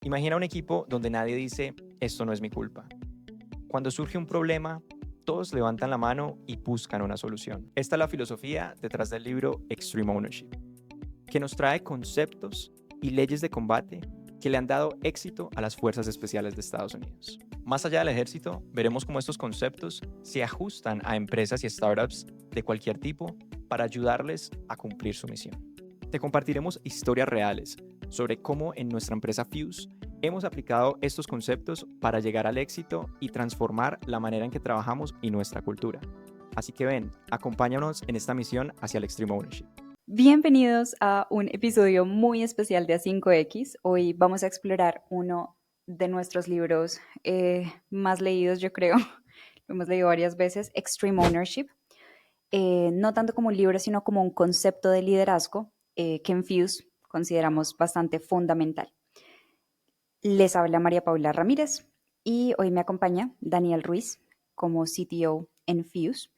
Imagina un equipo donde nadie dice, esto no es mi culpa. Cuando surge un problema, todos levantan la mano y buscan una solución. Esta es la filosofía detrás del libro Extreme Ownership, que nos trae conceptos y leyes de combate que le han dado éxito a las fuerzas especiales de Estados Unidos. Más allá del ejército, veremos cómo estos conceptos se ajustan a empresas y startups de cualquier tipo para ayudarles a cumplir su misión. Te compartiremos historias reales sobre cómo en nuestra empresa Fuse hemos aplicado estos conceptos para llegar al éxito y transformar la manera en que trabajamos y nuestra cultura. Así que ven, acompáñanos en esta misión hacia el Extreme Ownership. Bienvenidos a un episodio muy especial de A5X. Hoy vamos a explorar uno de nuestros libros más leídos, yo creo. Lo hemos leído varias veces, Extreme Ownership. No tanto como un libro, sino como un concepto de liderazgo que en Fuse consideramos bastante fundamental. Les habla María Paula Ramírez y hoy me acompaña Daniel Ruiz como CTO en Fuse.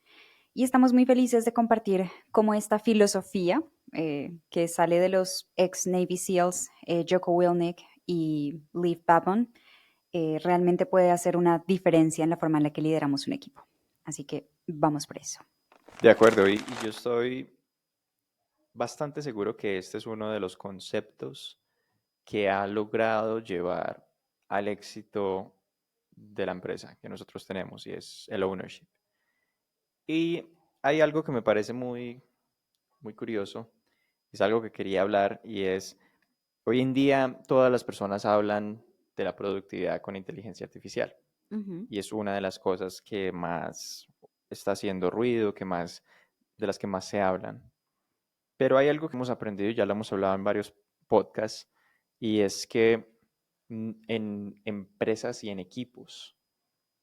Y estamos muy felices de compartir cómo esta filosofía que sale de los ex Navy SEALs Jocko Willink y Leif Babon realmente puede hacer una diferencia en la forma en la que lideramos un equipo. Así que vamos por eso. De acuerdo, y yo estoy bastante seguro que este es uno de los conceptos que ha logrado llevar al éxito de la empresa que nosotros tenemos y es el ownership. Y hay algo que me parece muy curioso, es algo que quería hablar y es, hoy en día todas las personas hablan de la productividad con inteligencia artificial y es una de las cosas que más está haciendo ruido, de las que más se hablan. Pero hay algo que hemos aprendido, y ya lo hemos hablado en varios podcasts, y es que en empresas y en equipos,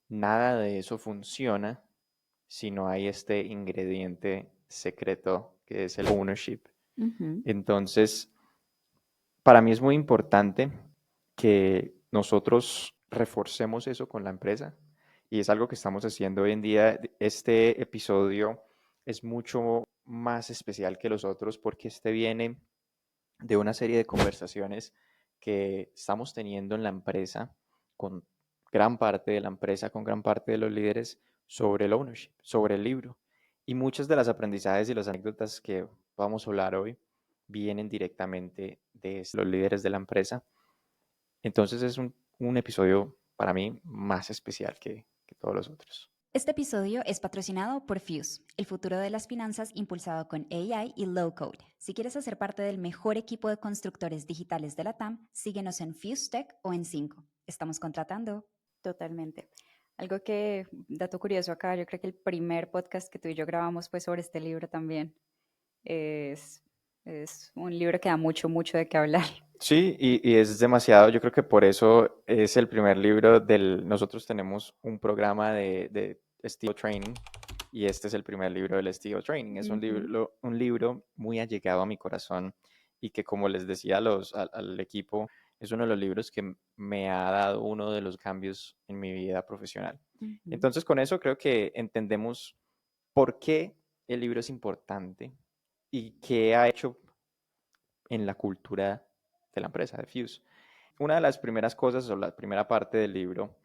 nada de eso funciona si no hay este ingrediente secreto que es el ownership. Entonces, para mí es muy importante que nosotros reforcemos eso con la empresa y es algo que estamos haciendo hoy en día. Este episodio es mucho más especial que los otros porque este viene de una serie de conversaciones que estamos teniendo en la empresa con gran parte de la empresa, con gran parte de los líderes sobre el ownership, sobre el libro. Y muchas de las aprendizajes y las anécdotas que vamos a hablar hoy vienen directamente de los líderes de la empresa. Entonces es un episodio para mí más especial que todos los otros. Este episodio es patrocinado por Fuse, el futuro de las finanzas impulsado con AI y Low Code. Si quieres hacer parte del mejor equipo de constructores digitales de la TAM, síguenos en Fuse Tech o en 5. Estamos contratando. Totalmente. Algo que, dato curioso acá, yo creo que el primer podcast que tú y yo grabamos fue sobre este libro también. Es, es un libro que da mucho de qué hablar. Sí, y es demasiado, yo creo que por eso es el primer libro nosotros tenemos un programa de estilo training y este es el primer libro del estilo training. Es un libro muy allegado a mi corazón y que como les decía al equipo, es uno de los libros que me ha dado uno de los cambios en mi vida profesional. Entonces con eso creo que entendemos por qué el libro es importante y qué ha hecho en la cultura de la empresa, de Fuse. Una de las primeras cosas o la primera parte del libro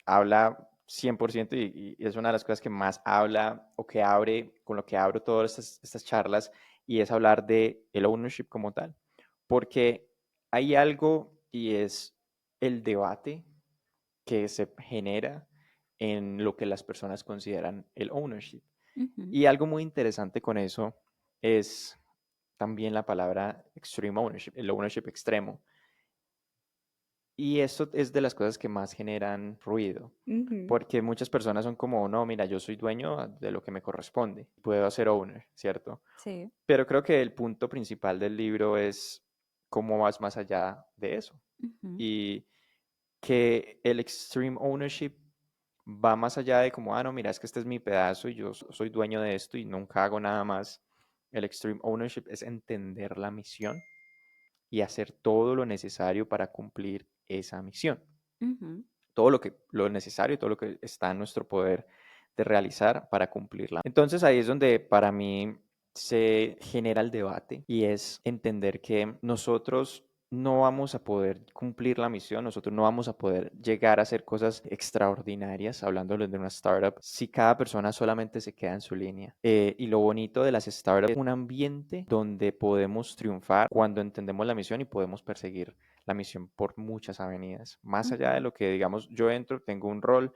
habla 100% y es una de las cosas que más habla o que abre, con lo que abro todas estas charlas y es hablar de el ownership como tal. Porque hay algo y es el debate que se genera en lo que las personas consideran el ownership. Y algo muy interesante con eso es también la palabra extreme ownership, el ownership extremo. Y eso es de las cosas que más generan ruido, porque muchas personas son como, no, mira, yo soy dueño de lo que me corresponde, puedo ser owner, ¿cierto? Sí. Pero creo que el punto principal del libro es cómo vas más allá de eso. Y que el extreme ownership va más allá de como, no, mira, es que este es mi pedazo y yo soy dueño de esto y nunca hago nada más. El extreme ownership es entender la misión y hacer todo lo necesario para cumplir esa misión. Todo lo necesario, todo lo que está en nuestro poder de realizar para cumplirla. Entonces ahí es donde para mí se genera el debate y es entender que nosotros no vamos a poder cumplir la misión, nosotros no vamos a poder llegar a hacer cosas extraordinarias, hablando de una startup, si cada persona solamente se queda en su línea. Y lo bonito de las startups es un ambiente donde podemos triunfar cuando entendemos la misión y podemos perseguir la misión por muchas avenidas. Más allá de Ujú, lo que, digamos, yo entro, tengo un rol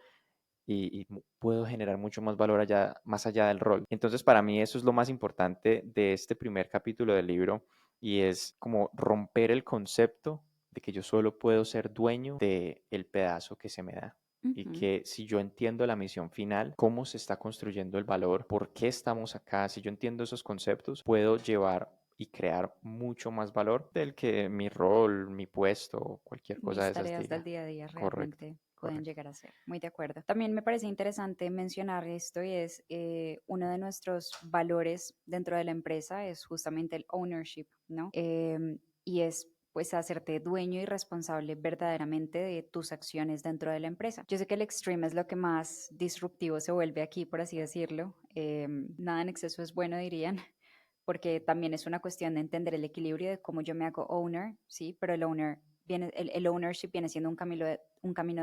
y puedo generar mucho más valor allá, más allá del rol. Entonces, para mí eso es lo más importante de este primer capítulo del libro y es como romper el concepto de que yo solo puedo ser dueño del pedazo que se me da. Y ujú. que si yo entiendo la misión final, cómo se está construyendo el valor, por qué estamos acá, si yo entiendo esos conceptos, puedo llevar y crear mucho más valor del que mi rol, mi puesto o cualquier cosa de Mis esas tareas del diga. día a día Correcto, realmente pueden correcto. llegar a ser. Muy de acuerdo. También me parece interesante mencionar esto y es uno de nuestros valores dentro de la empresa es justamente el ownership, ¿no? Y es pues hacerte dueño y responsable verdaderamente de tus acciones dentro de la empresa. Yo sé que el extreme es lo que más disruptivo se vuelve aquí, por así decirlo. Nada en exceso es bueno, dirían, porque también es una cuestión de entender el equilibrio de cómo yo me hago owner, ¿sí? Pero el owner viene, el ownership viene siendo un camino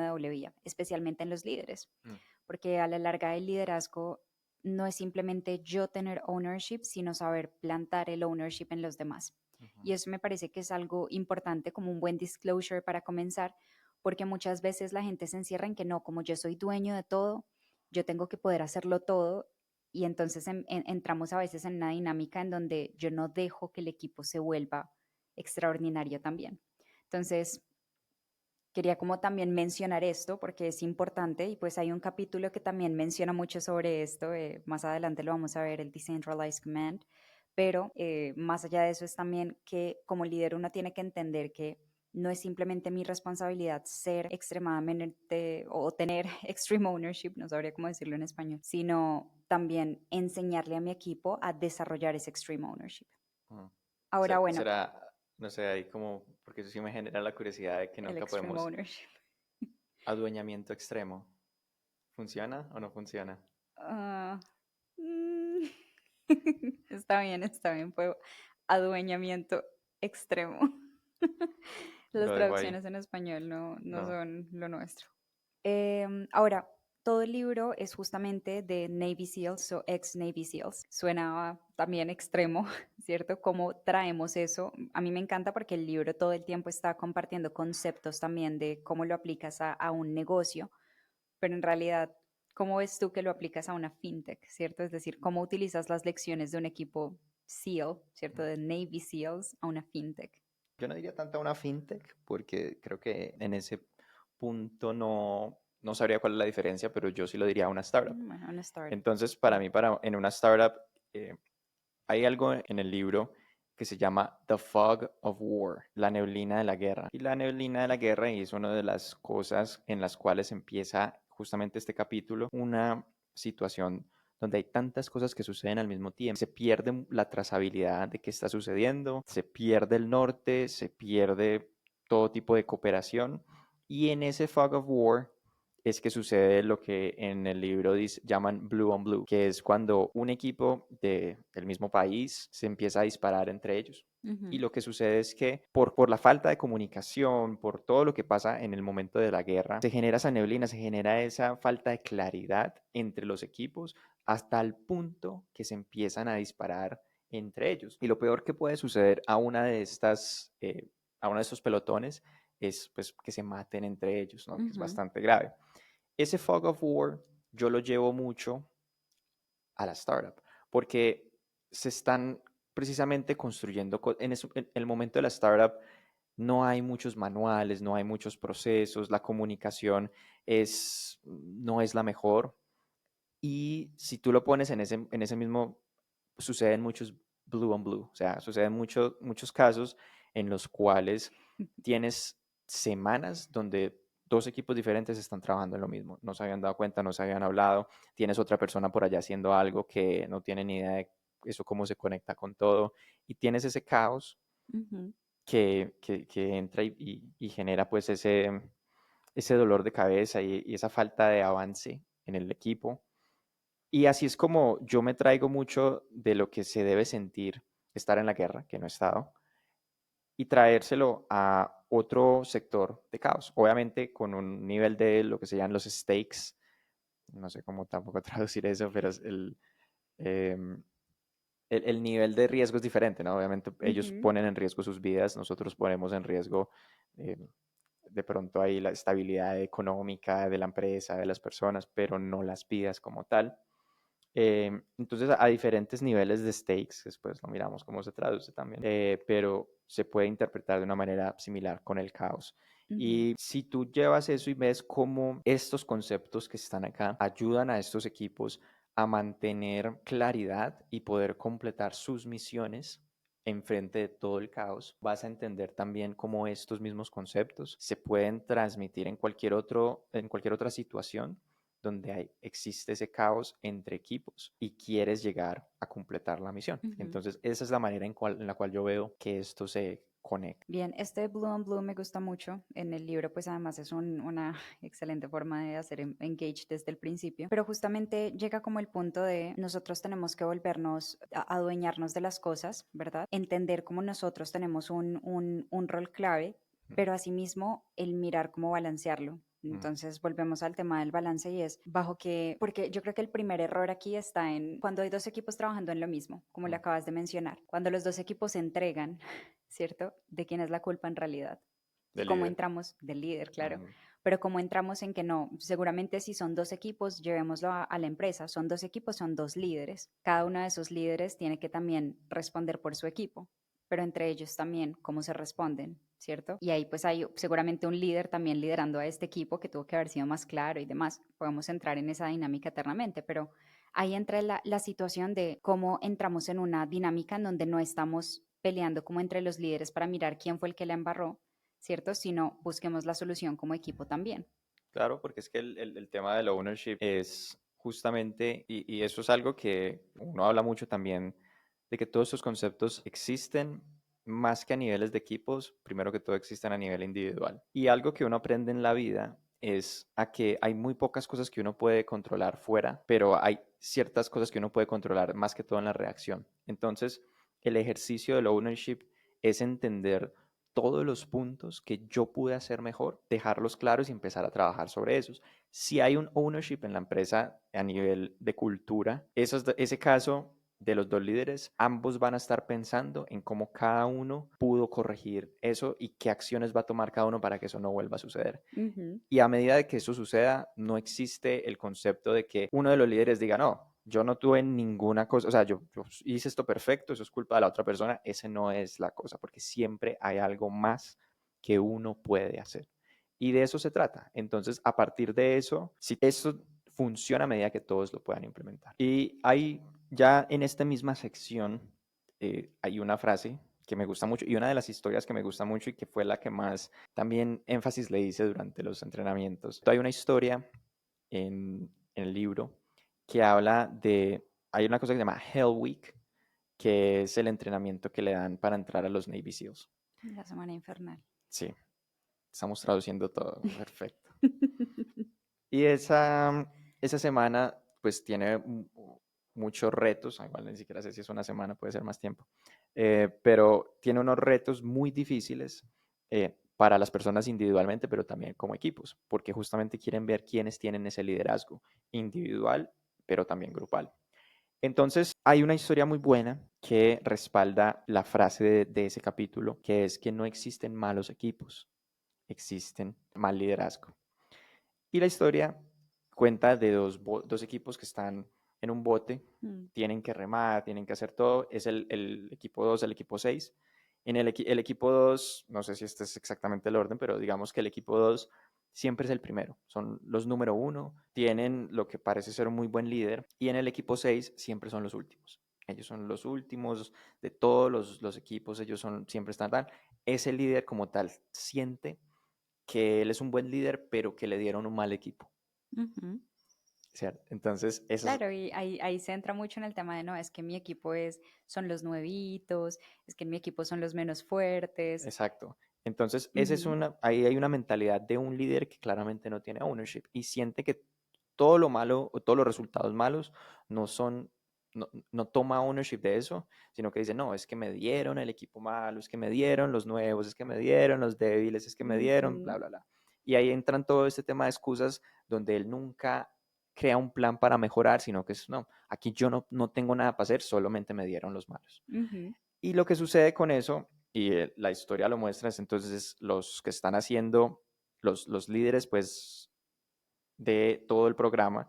de doble vía, especialmente en los líderes, Mm, porque a la larga el liderazgo no es simplemente yo tener ownership, sino saber plantar el ownership en los demás. ujú. Y eso me parece que es algo importante como un buen disclosure para comenzar, porque muchas veces la gente se encierra en que no, como yo soy dueño de todo, yo tengo que poder hacerlo todo y entonces entramos a veces en una dinámica en donde yo no dejo que el equipo se vuelva extraordinario también. Entonces, quería como también mencionar esto porque es importante y pues hay un capítulo que también menciona mucho sobre esto, más adelante lo vamos a ver, el Decentralized Command, pero más allá de eso es también que como líder uno tiene que entender que no es simplemente mi responsabilidad ser extremadamente o tener extreme ownership, no sabría cómo decirlo en español, sino también enseñarle a mi equipo a desarrollar ese extreme ownership. Ujú. Ahora, bueno, Será, no sé, ahí como, porque eso sí me genera la curiosidad de que el nunca extreme podemos, ownership. adueñamiento extremo. ¿Funciona o no funciona? Ah, mm, está bien, fue adueñamiento extremo. Las Lo dejo ahí. traducciones en español no No. son lo nuestro. Ahora, todo el libro es justamente de Navy SEALs o ex Navy SEALs. Suena también extremo, ¿cierto? ¿Cómo traemos eso? A mí me encanta porque el libro todo el tiempo está compartiendo conceptos también de cómo lo aplicas a un negocio, pero en realidad, ¿cómo ves tú que lo aplicas a una fintech, ¿cierto? Es decir, ¿cómo utilizas las lecciones de un equipo SEAL, ¿cierto? De Navy SEALs a una fintech. Yo no diría tanto a una fintech, porque creo que en ese punto no sabría cuál es la diferencia, pero yo sí lo diría a una startup. Bueno, una startup. Entonces, para mí, en una startup, eh, hay algo en el libro que se llama The Fog of War, la neblina de la guerra. Y la neblina de la guerra y es una de las cosas en las cuales empieza justamente este capítulo, una situación donde hay tantas cosas que suceden al mismo tiempo. Se pierde la trazabilidad de qué está sucediendo, se pierde el norte, se pierde todo tipo de cooperación. Y en ese Fog of War es que sucede lo que en el libro llaman blue on blue, que es cuando un equipo del mismo país se empieza a disparar entre ellos. Y Ujú, lo que sucede es que por la falta de comunicación, por todo lo que pasa en el momento de la guerra, se genera esa neblina, se genera esa falta de claridad entre los equipos hasta el punto que se empiezan a disparar entre ellos. Y lo peor que puede suceder a a uno de estos pelotones es pues que se maten entre ellos, ¿no? Que es ujú, bastante grave. Ese fog of war yo lo llevo mucho a la startup, porque se están precisamente construyendo, en el momento de la startup no hay muchos manuales, no hay muchos procesos, la comunicación no es la mejor. Y si tú lo pones en ese mismo, suceden muchos blue on blue, o sea, suceden muchos casos en los cuales tienes semanas donde dos equipos diferentes están trabajando en lo mismo, no se habían dado cuenta, no se habían hablado, tienes otra persona por allá haciendo algo que no tiene ni idea de eso cómo se conecta con todo, y tienes ese caos ujú, que entra y genera pues ese dolor de cabeza y esa falta de avance en el equipo. Y así es como yo me traigo mucho de lo que se debe sentir estar en la guerra, que no he estado, y traérselo a otro sector de caos. Obviamente con un nivel de lo que se llaman los stakes, no sé cómo tampoco traducir eso, pero es em, el nivel de riesgo es diferente, ¿no? Obviamente ellos Ujú. ponen en riesgo sus vidas, nosotros ponemos en riesgo eh, de pronto ahí la estabilidad económica de la empresa, de las personas, pero no las vidas como tal. Entonces, a diferentes niveles de stakes, después lo miramos cómo se traduce también, pero se puede interpretar de una manera similar con el caos. Ujú. Y si tú llevas eso y ves cómo estos conceptos que están acá ayudan a estos equipos a mantener claridad y poder completar sus misiones en frente de todo el caos, vas a entender también cómo estos mismos conceptos se pueden transmitir en cualquier otra situación donde existe ese caos entre equipos y quieres llegar a completar la misión. Ujú. Entonces, esa es la manera en la cual yo veo que esto se conecta. Bien, este Blue on Blue me gusta mucho. En el libro, pues además es una excelente forma de hacer engage desde el principio. Pero justamente llega como el punto de nosotros tenemos que volvernos a adueñarnos de las cosas, ¿verdad? Entender cómo nosotros tenemos un rol clave, Mm, pero asimismo el mirar cómo balancearlo. mm, Entonces volvemos al tema del balance y es bajo que, porque yo creo que el primer error aquí está en cuando hay dos equipos trabajando en lo mismo, como le mm. acabas de mencionar, cuando los dos equipos se entregan, ¿cierto? ¿De quién es la culpa en realidad? Y Del cómo líder. entramos, del líder, claro, Mm, pero cómo entramos en que no, seguramente si son dos equipos, llevémoslo a la empresa, son dos equipos, son dos líderes. Cada uno de esos líderes tiene que también responder por su equipo, pero entre ellos también cómo se responden, ¿cierto? Y ahí pues hay seguramente un líder también liderando a este equipo que tuvo que haber sido más claro y demás. Podemos entrar en esa dinámica eternamente, pero ahí entra la situación de cómo entramos en una dinámica en donde no estamos peleando como entre los líderes para mirar quién fue el que la embarró, ¿cierto? Sino busquemos la solución como equipo también. claro, porque es que el tema del ownership es justamente, y eso es algo que uno habla mucho también, de que todos estos conceptos existen más que a niveles de equipos, primero que todo existen a nivel individual. Y algo que uno aprende en la vida es a que hay muy pocas cosas que uno puede controlar fuera, pero hay ciertas cosas que uno puede controlar más que todo en la reacción. Entonces, el ejercicio del ownership es entender todos los puntos que yo pude hacer mejor, dejarlos claros y empezar a trabajar sobre esos. Si hay un ownership en la empresa a nivel de cultura, ese caso de los dos líderes, ambos van a estar pensando en cómo cada uno pudo corregir eso y qué acciones va a tomar cada uno para que eso no vuelva a suceder. Ujú. Y a medida de que eso suceda, no existe el concepto de que uno de los líderes diga, no, yo no tuve ninguna cosa, o sea, yo hice esto perfecto, eso es culpa de la otra persona. Ese no es la cosa, porque siempre hay algo más que uno puede hacer. Y de eso se trata. Entonces, a partir de eso, si eso funciona a medida que todos lo puedan implementar. Y hay ya en esta misma sección, hay una frase que me gusta mucho y una de las historias que me gusta mucho y que fue la que más también énfasis le hice durante los entrenamientos. Hay una historia en el libro que habla de, hay una cosa que se llama Hell Week, que es el entrenamiento que le dan para entrar a los Navy SEALs. La semana infernal. Sí, estamos traduciendo todo, perfecto. Y esa semana pues tiene muchos retos, igual ni siquiera sé si es una semana, puede ser más tiempo, pero tiene unos retos muy difíciles para las personas individualmente, pero también como equipos, porque justamente quieren ver quiénes tienen ese liderazgo individual, pero también grupal. Entonces, hay una historia muy buena que respalda la frase de ese capítulo, que es que no existen malos equipos, existen mal liderazgo. Y la historia cuenta de dos equipos que están en un bote, Mm. tienen que remar, tienen que hacer todo. Es el equipo 2, el equipo 6. El equipo 2, no sé si este es exactamente el orden, pero digamos que el equipo 2 siempre es el primero. Son los número uno, tienen lo que parece ser un muy buen líder. Y en el equipo 6 siempre son los últimos. Ellos son los últimos de todos los equipos, ellos siempre están tal. Ese líder como tal siente que él es un buen líder, pero que le dieron un mal equipo, Ujú. ¿cierto? Entonces, eso es Claro, y ahí se entra mucho en el tema de no, es que mi equipo son los nuevitos, es que en mi equipo son los menos fuertes. exacto. Entonces, Ujú. ahí hay una mentalidad de un líder que claramente no tiene ownership y siente que todo lo malo o todos los resultados malos no son no toma ownership de eso, sino que dice, no, es que me dieron el equipo malo, es que me dieron los nuevos, es que me dieron los débiles, es que me dieron, bla, Ujú, bla, bla. Y ahí entran todo este tema de excusas donde él nunca crea un plan para mejorar, sino que es, no, aquí yo no tengo nada para hacer, solamente me dieron los malos. ujú, Y lo que sucede con eso, y la historia lo muestra, es entonces los que están haciendo, los líderes, pues, de todo el programa,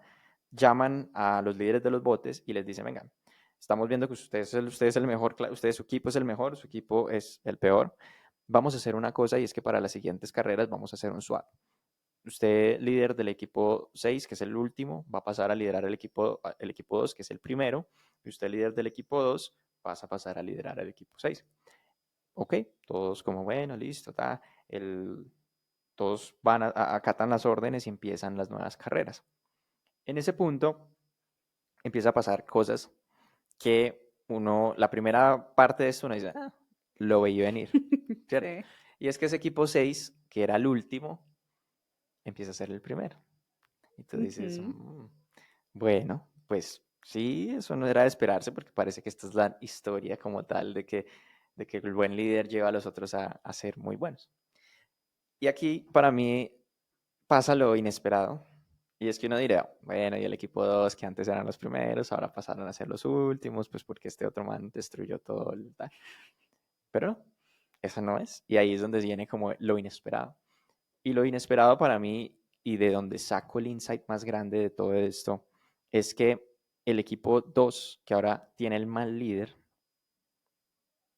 llaman a los líderes de los botes y les dicen, vengan, estamos viendo que usted es el mejor, usted, su equipo es el mejor, su equipo es el peor. Vamos a hacer una cosa y es que para las siguientes carreras vamos a hacer un swap. Usted, líder del equipo 6, que es el último, va a pasar a liderar el equipo 2, que es el primero, y usted, líder del equipo 2, vas a pasar a liderar el equipo 6. Ok, todos como, bueno, listo, todos van acatan las órdenes y empiezan las nuevas carreras. En ese punto empieza a pasar cosas que la primera parte de esto uno dice, ah, lo veía venir, ¿cierto? sí. Y es que ese equipo 6, que era el último, empieza a ser el primero. Y tú dices, Ujú, bueno, pues sí, eso no era de esperarse porque parece que esta es la historia como tal de que el buen líder lleva a los otros a ser muy buenos. Y aquí para mí pasa lo inesperado. Y es que uno dirá, bueno, y el equipo 2 que antes eran los primeros, ahora pasaron a ser los últimos, pues porque este otro man destruyó todo el tal. Pero no, eso no es. Y ahí es donde viene como lo inesperado. Y lo inesperado para mí, y de donde saco el insight más grande de todo esto, es que el equipo 2 que ahora tiene el mal líder,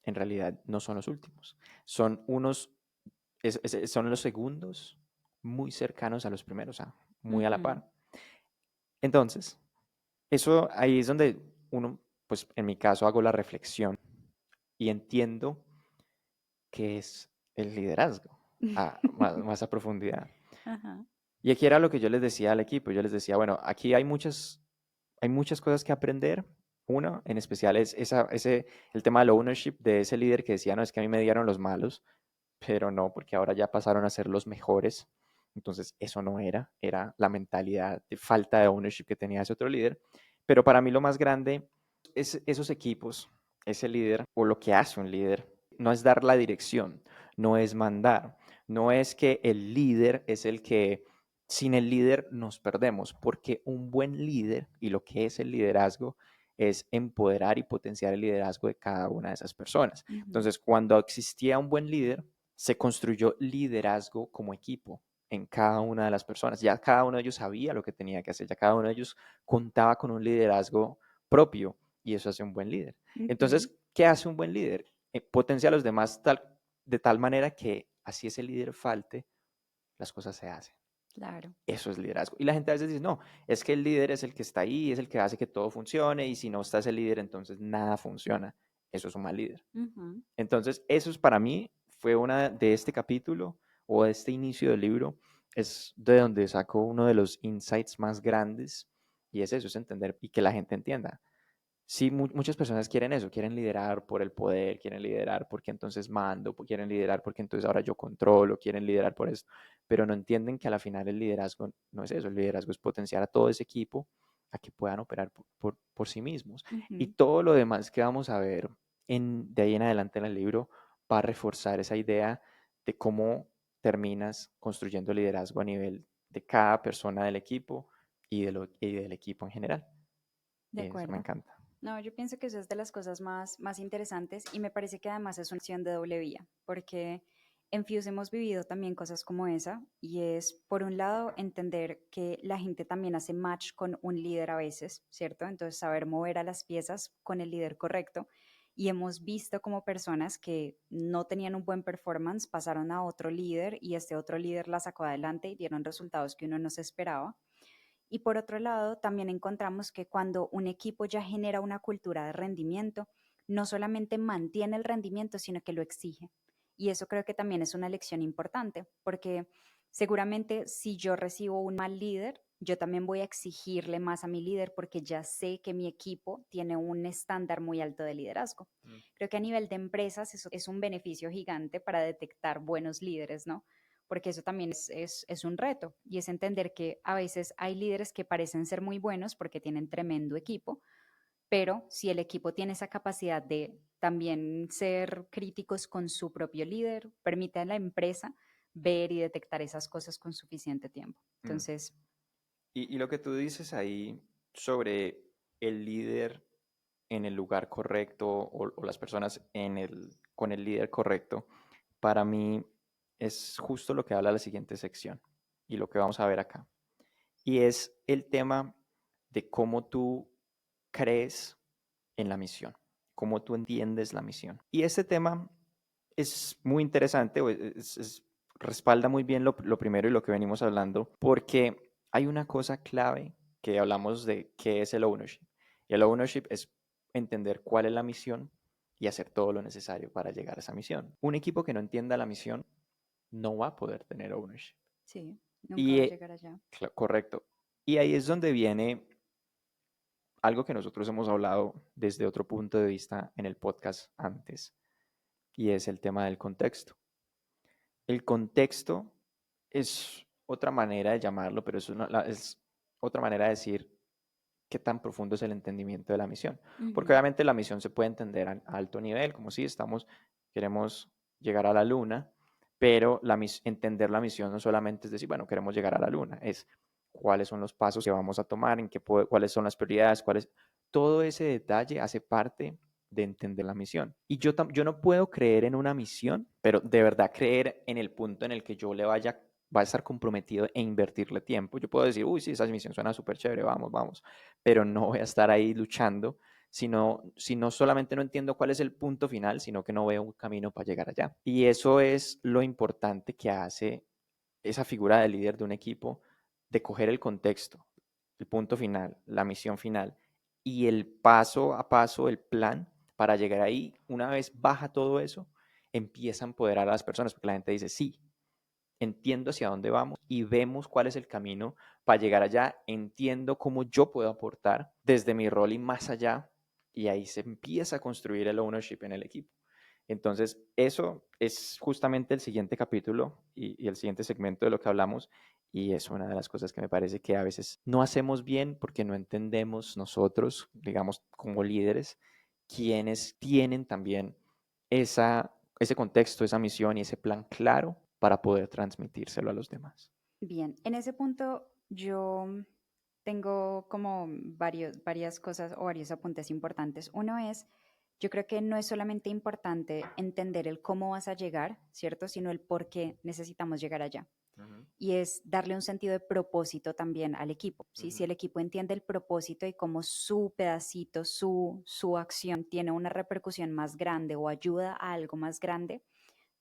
en realidad no son los últimos. Son son los segundos muy cercanos a los primeros, muy a la ujú, par. Entonces, eso ahí es donde uno, pues en mi caso, hago la reflexión y entiendo qué es el liderazgo más a profundidad. Ajá. Y aquí era lo que yo les decía al equipo. Yo les decía, bueno, aquí hay muchas cosas que aprender. Uno, en especial, es el tema del ownership de ese líder que decía, no, es que a mí me dieron los malos, pero no, porque ahora ya pasaron a ser los mejores. Entonces, eso no era la mentalidad de falta de ownership que tenía ese otro líder. Pero para mí lo más grande es esos equipos, ese líder o lo que hace un líder, no es dar la dirección, no es mandar, no es que el líder es el que sin el líder nos perdemos, porque un buen líder y lo que es el liderazgo es empoderar y potenciar el liderazgo de cada una de esas personas. Ujú, Entonces, cuando existía un buen líder, se construyó liderazgo como equipo en cada una de las personas. Ya cada uno de ellos sabía lo que tenía que hacer, ya cada uno de ellos contaba con un liderazgo propio y eso hace un buen líder. ujú, Entonces, ¿qué hace un buen líder? Potencia a los demás de tal manera que así ese líder falte, las cosas se hacen. claro. Eso es liderazgo. Y la gente a veces dice, no, es que el líder es el que está ahí, es el que hace que todo funcione y si no está ese líder, entonces nada funciona. Eso es un mal líder. Ujú, Entonces, eso es para mí, fue una de este capítulo o de este inicio del libro, es de donde saco uno de los insights más grandes y es eso, es entender y que la gente entienda. Sí, muchas personas quieren eso, quieren liderar por el poder, quieren liderar porque entonces mando, quieren liderar porque entonces ahora yo controlo, quieren liderar por esto, pero no entienden que a la final el liderazgo no es eso, el liderazgo es potenciar a todo ese equipo a que puedan operar por sí mismos. Y ujú. todo lo demás que vamos a ver de ahí en adelante en el libro va a reforzar esa idea de cómo terminas construyendo liderazgo a nivel de cada persona del equipo y del equipo en general. De Eso me acuerdo. encanta. No, yo pienso que eso es de las cosas más interesantes y me parece que además es una acción de doble vía, porque en Fuse hemos vivido también cosas como esa y es, por un lado, entender que la gente también hace match con un líder a veces, ¿cierto? Entonces, saber mover a las piezas con el líder correcto y hemos visto como personas que no tenían un buen performance pasaron a otro líder y este otro líder la sacó adelante y dieron resultados que uno no se esperaba. Y por otro lado, también encontramos que cuando un equipo ya genera una cultura de rendimiento, no solamente mantiene el rendimiento, sino que lo exige. Y eso creo que también es una lección importante, porque seguramente si yo recibo un mal líder, yo también voy a exigirle más a mi líder porque ya sé que mi equipo tiene un estándar muy alto de liderazgo. Mm. Creo que a nivel de empresas eso es un beneficio gigante para detectar buenos líderes, ¿no? Porque eso también es un reto y es entender que a veces hay líderes que parecen ser muy buenos porque tienen tremendo equipo, pero si el equipo tiene esa capacidad de también ser críticos con su propio líder, permite a la empresa ver y detectar esas cosas con suficiente tiempo. Mm. Entonces, Y lo que tú dices ahí sobre el líder en el lugar correcto o las personas con el líder correcto, para mí es justo lo que habla la siguiente sección y lo que vamos a ver acá. Y es el tema de cómo tú crees en la misión, cómo tú entiendes la misión. Y este tema es muy interesante, respalda muy bien lo primero y lo que venimos hablando, porque hay una cosa clave que hablamos de qué es el ownership. Y el ownership es entender cuál es la misión y hacer todo lo necesario para llegar a esa misión. Un equipo que no entienda la misión no va a poder tener ownership. sí, nunca Y, va a llegar allá. correcto. Y ahí es donde viene algo que nosotros hemos hablado desde otro punto de vista en el podcast antes, y es el tema del contexto. El contexto es otra manera de llamarlo, pero es otra manera de decir qué tan profundo es el entendimiento de la misión. Porque Ujú. obviamente la misión se puede entender a alto nivel, como si queremos llegar a la luna, pero entender la misión no solamente es decir, bueno, queremos llegar a la luna, es cuáles son los pasos que vamos a tomar, cuáles son las prioridades, todo ese detalle hace parte de entender la misión. Y yo no puedo creer en una misión, pero de verdad creer en el punto en el que yo va a estar comprometido e invertirle tiempo. Yo puedo decir, uy, sí, esa misión suena súper chévere, vamos, vamos, pero no voy a estar ahí luchando, si no solamente no entiendo cuál es el punto final, sino que no veo un camino para llegar allá. Y eso es lo importante que hace esa figura de líder de un equipo, de coger el contexto, el punto final, la misión final y el paso a paso, el plan para llegar ahí. Una vez baja todo eso, empieza a empoderar a las personas, porque la gente dice, sí, entiendo hacia dónde vamos y vemos cuál es el camino para llegar allá, entiendo cómo yo puedo aportar desde mi rol y más allá, y ahí se empieza a construir el ownership en el equipo. Entonces, eso es justamente el siguiente capítulo y el siguiente segmento de lo que hablamos, y es una de las cosas que me parece que a veces no hacemos bien porque no entendemos nosotros, digamos, como líderes, quienes tienen también ese contexto, esa misión y ese plan claro para poder transmitírselo a los demás. Bien, en ese punto yo tengo como varias cosas o varios apuntes importantes. Uno es, yo creo que no es solamente importante entender el cómo vas a llegar, ¿cierto? Sino el por qué necesitamos llegar allá. Ujú, Y es darle un sentido de propósito también al equipo, ¿sí? Si ujú, el equipo entiende el propósito y cómo su pedacito, su acción tiene una repercusión más grande o ayuda a algo más grande,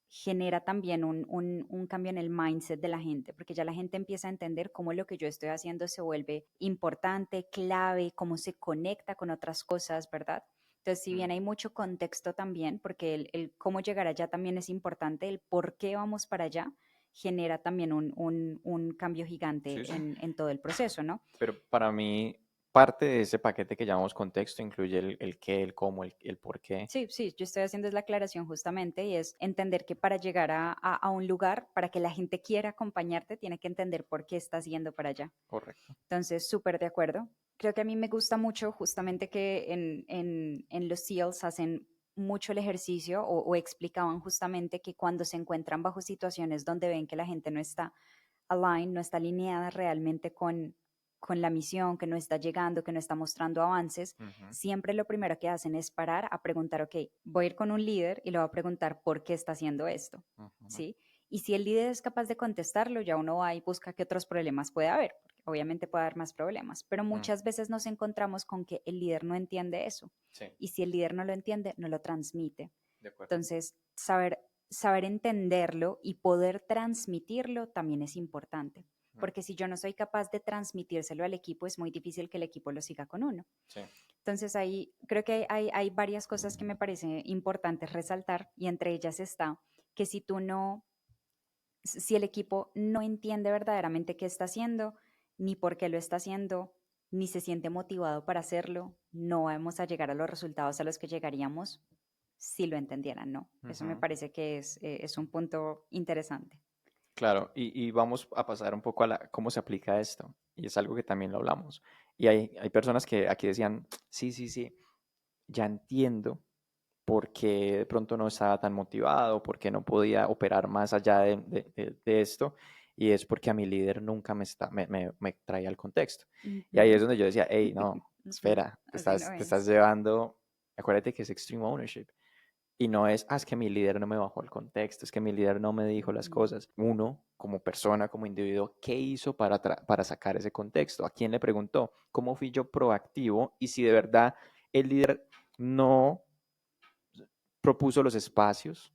genera también un cambio en el mindset de la gente, porque ya la gente empieza a entender cómo lo que yo estoy haciendo se vuelve importante, clave, cómo se conecta con otras cosas, ¿verdad? Entonces, si bien mm, hay mucho contexto también, porque el cómo llegar allá también es importante, el por qué vamos para allá genera también un cambio sí, gigante sí. en todo el proceso, ¿no? Pero para mí, parte de ese paquete que llamamos contexto incluye el qué, el cómo, el por qué. Sí, sí, yo estoy haciendo es la aclaración justamente y es entender que para llegar a un lugar, para que la gente quiera acompañarte, tiene que entender por qué estás yendo para allá. Correcto. Entonces, súper de acuerdo. Creo que a mí me gusta mucho justamente que en los SEALs hacen mucho el ejercicio o explicaban justamente que cuando se encuentran bajo situaciones donde ven que la gente no está aligned, no está alineada realmente con la misión, que no está llegando, que no está mostrando avances, Ujú, siempre lo primero que hacen es parar a preguntar, ok, voy a ir con un líder y le voy a preguntar por qué está haciendo esto, ujú, ¿sí? Y si el líder es capaz de contestarlo, ya uno va y busca qué otros problemas puede haber, porque obviamente puede haber más problemas, pero mm, muchas veces nos encontramos con que el líder no entiende eso. sí, Y si el líder no lo entiende, no lo transmite. de acuerdo. Entonces, saber entenderlo y poder transmitirlo también es importante, Mm, porque si yo no soy capaz de transmitírselo al equipo, es muy difícil que el equipo lo siga con uno. sí. Entonces, ahí creo que hay varias cosas que me parece importantes resaltar y entre ellas está que si el equipo no entiende verdaderamente qué está haciendo, ni por qué lo está haciendo, ni se siente motivado para hacerlo, no vamos a llegar a los resultados a los que llegaríamos si lo entendieran, ¿no? Eso me Ujú. parece que es un punto interesante. Claro, y vamos a pasar un poco a cómo se aplica esto. Y es algo que también lo hablamos. Y hay personas que aquí decían, sí, sí, sí, ya entiendo por qué de pronto no estaba tan motivado, por qué no podía operar más allá de esto. Y es porque a mi líder nunca me traía el contexto. Y ahí es Ujú. donde yo decía, hey, no, Ujú. espera, Así no te estás es. llevando, acuérdate que es extreme ownership. Y no es, es que mi líder no me bajó el contexto, es que mi líder no me dijo las Ujú. cosas. Uno, como persona, como individuo, ¿qué hizo para sacar ese contexto? ¿A quién le preguntó? ¿Cómo fui yo proactivo? Y si de verdad el líder no propuso los espacios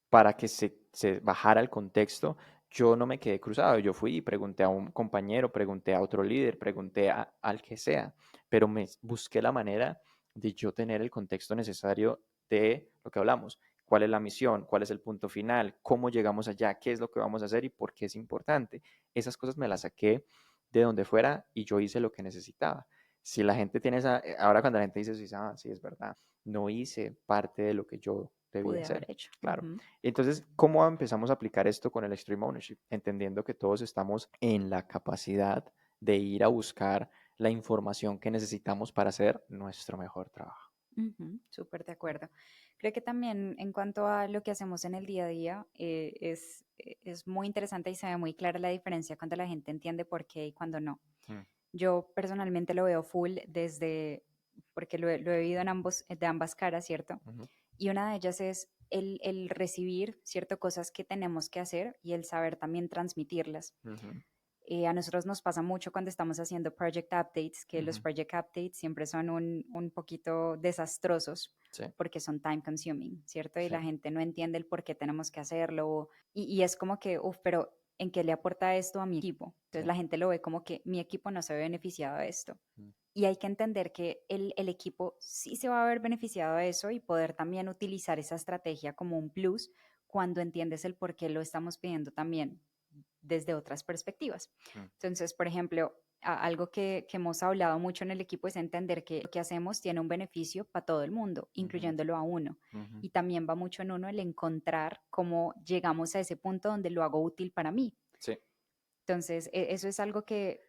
para que se bajara el contexto, yo no me quedé cruzado. Yo fui y pregunté a un compañero, pregunté a otro líder, pregunté al que sea, pero me busqué la manera de yo tener el contexto necesario de lo que hablamos. ¿Cuál es la misión? ¿Cuál es el punto final? ¿Cómo llegamos allá? ¿Qué es lo que vamos a hacer y por qué es importante? Esas cosas me las saqué de donde fuera y yo hice lo que necesitaba. Si la gente tiene esa, ahora cuando la gente dice, sí, sí, es verdad, no hice parte de lo que yo debía Pude haber hacer. hecho. Claro. Ujú. Entonces, ¿cómo empezamos a aplicar esto con el Extreme Ownership? Entendiendo que todos estamos en la capacidad de ir a buscar la información que necesitamos para hacer nuestro mejor trabajo. Ujú, súper de acuerdo. Creo que también en cuanto a lo que hacemos en el día a día, es muy interesante y se ve muy clara la diferencia cuando la gente entiende por qué y cuando no. Mm, Yo personalmente lo veo full desde, porque lo he vivido en de ambas caras, ¿cierto? ujú, Y una de ellas es el recibir, ¿cierto? Cosas que tenemos que hacer y el saber también transmitirlas. ujú, A nosotros nos pasa mucho cuando estamos haciendo project updates, que los ujú. project updates siempre son un poquito desastrosos Sí, porque son time consuming, ¿cierto? Y sí. la gente no entiende el por qué tenemos que hacerlo. Y es como que, uff, pero ¿en qué le aporta esto a mi equipo? Sí. Entonces la gente lo ve como que mi equipo no se ve beneficiado de esto. Mm, Y hay que entender que el equipo sí se va a ver beneficiado de eso y poder también utilizar esa estrategia como un plus cuando entiendes el por qué lo estamos pidiendo también desde otras perspectivas. mm, Entonces, por ejemplo, algo que hemos hablado mucho en el equipo es entender que lo que hacemos tiene un beneficio para todo el mundo, ujú, incluyéndolo a uno. ujú. Y también va mucho en uno el encontrar cómo llegamos a ese punto donde lo hago útil para mí. Sí. Entonces, eso es algo que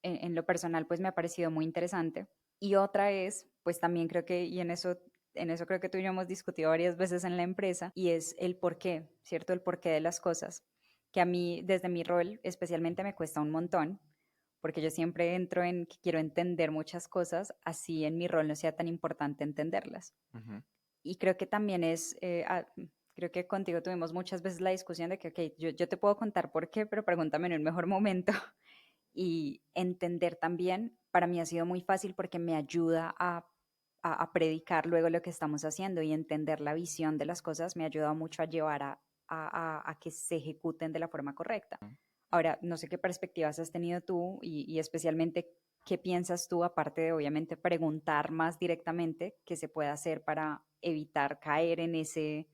en lo personal pues me ha parecido muy interesante. Y otra es, pues también creo que, y en eso creo que tú y yo hemos discutido varias veces en la empresa, y es el por qué, ¿cierto? El porqué de las cosas, que a mí desde mi rol especialmente me cuesta un montón, porque yo siempre entro en que quiero entender muchas cosas, así en mi rol no sea tan importante entenderlas. Ujú, Y creo que también creo que contigo tuvimos muchas veces la discusión de que, ok, yo te puedo contar por qué, pero pregúntame en el mejor momento. Y entender también, para mí ha sido muy fácil porque me ayuda a predicar luego lo que estamos haciendo y entender la visión de las cosas me ha ayudado mucho a llevar a que se ejecuten de la forma correcta. Ahora, no sé qué perspectivas has tenido tú y especialmente qué piensas tú, aparte de obviamente preguntar más directamente, qué se puede hacer para evitar caer en ese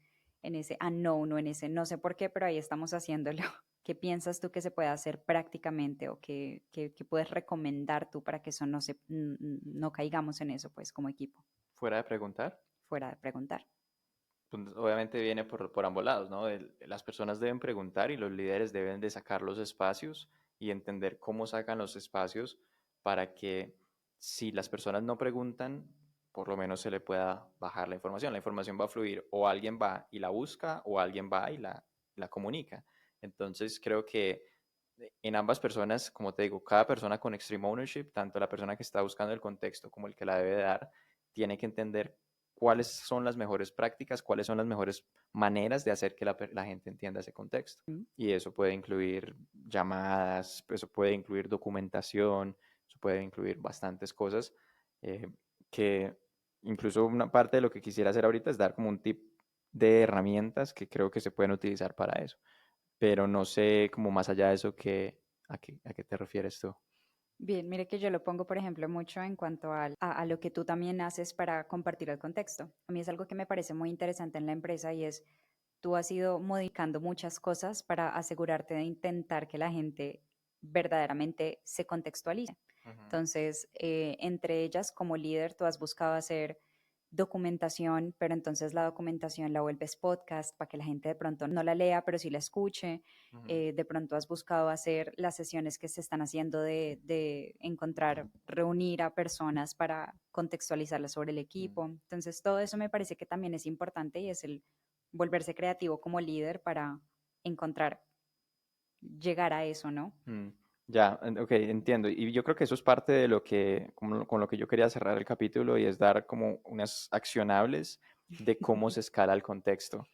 unknown o en ese no sé por qué, pero ahí estamos haciéndolo. ¿Qué piensas tú que se puede hacer prácticamente o qué puedes recomendar tú para que eso no caigamos en eso, pues, como equipo, Fuera de preguntar, fuera de preguntar? pues, obviamente viene por ambos lados, ¿no? Las personas deben preguntar y los líderes deben de sacar los espacios y entender cómo sacan los espacios para que si las personas no preguntan, por lo menos se le pueda bajar la información. La información va a fluir o alguien va y la busca o alguien va y la comunica. Entonces creo que en ambas personas, como te digo, cada persona con extreme ownership, tanto la persona que está buscando el contexto como el que la debe dar, tiene que entender cuáles son las mejores prácticas, cuáles son las mejores maneras de hacer que la gente entienda ese contexto. ¿Mm? Y eso puede incluir llamadas, eso puede incluir documentación, eso puede incluir bastantes cosas eh, que incluso una parte de lo que quisiera hacer ahorita es dar como un tip de herramientas que creo que se pueden utilizar para eso. Pero no sé como más allá de eso a qué te refieres tú. Bien, mire que yo lo pongo, por ejemplo, mucho en cuanto a lo que tú también haces para compartir el contexto. A mí es algo que me parece muy interesante en la empresa y es, tú has ido modificando muchas cosas para asegurarte de intentar que la gente verdaderamente se contextualice. Ujú, Entonces, entre ellas, como líder, tú has buscado hacer documentación, pero entonces la documentación la vuelves podcast para que la gente de pronto no la lea, pero sí la escuche. Ujú, De pronto has buscado hacer las sesiones que se están haciendo de encontrar, reunir a personas para contextualizarlas sobre el ujú. equipo. Entonces todo eso me parece que también es importante y es el volverse creativo como líder para encontrar, llegar a eso, ¿no? Mm, ya, ok, entiendo. Y yo creo que eso es parte de lo que, con lo que yo quería cerrar el capítulo y es dar como unas accionables de cómo se escala el contexto.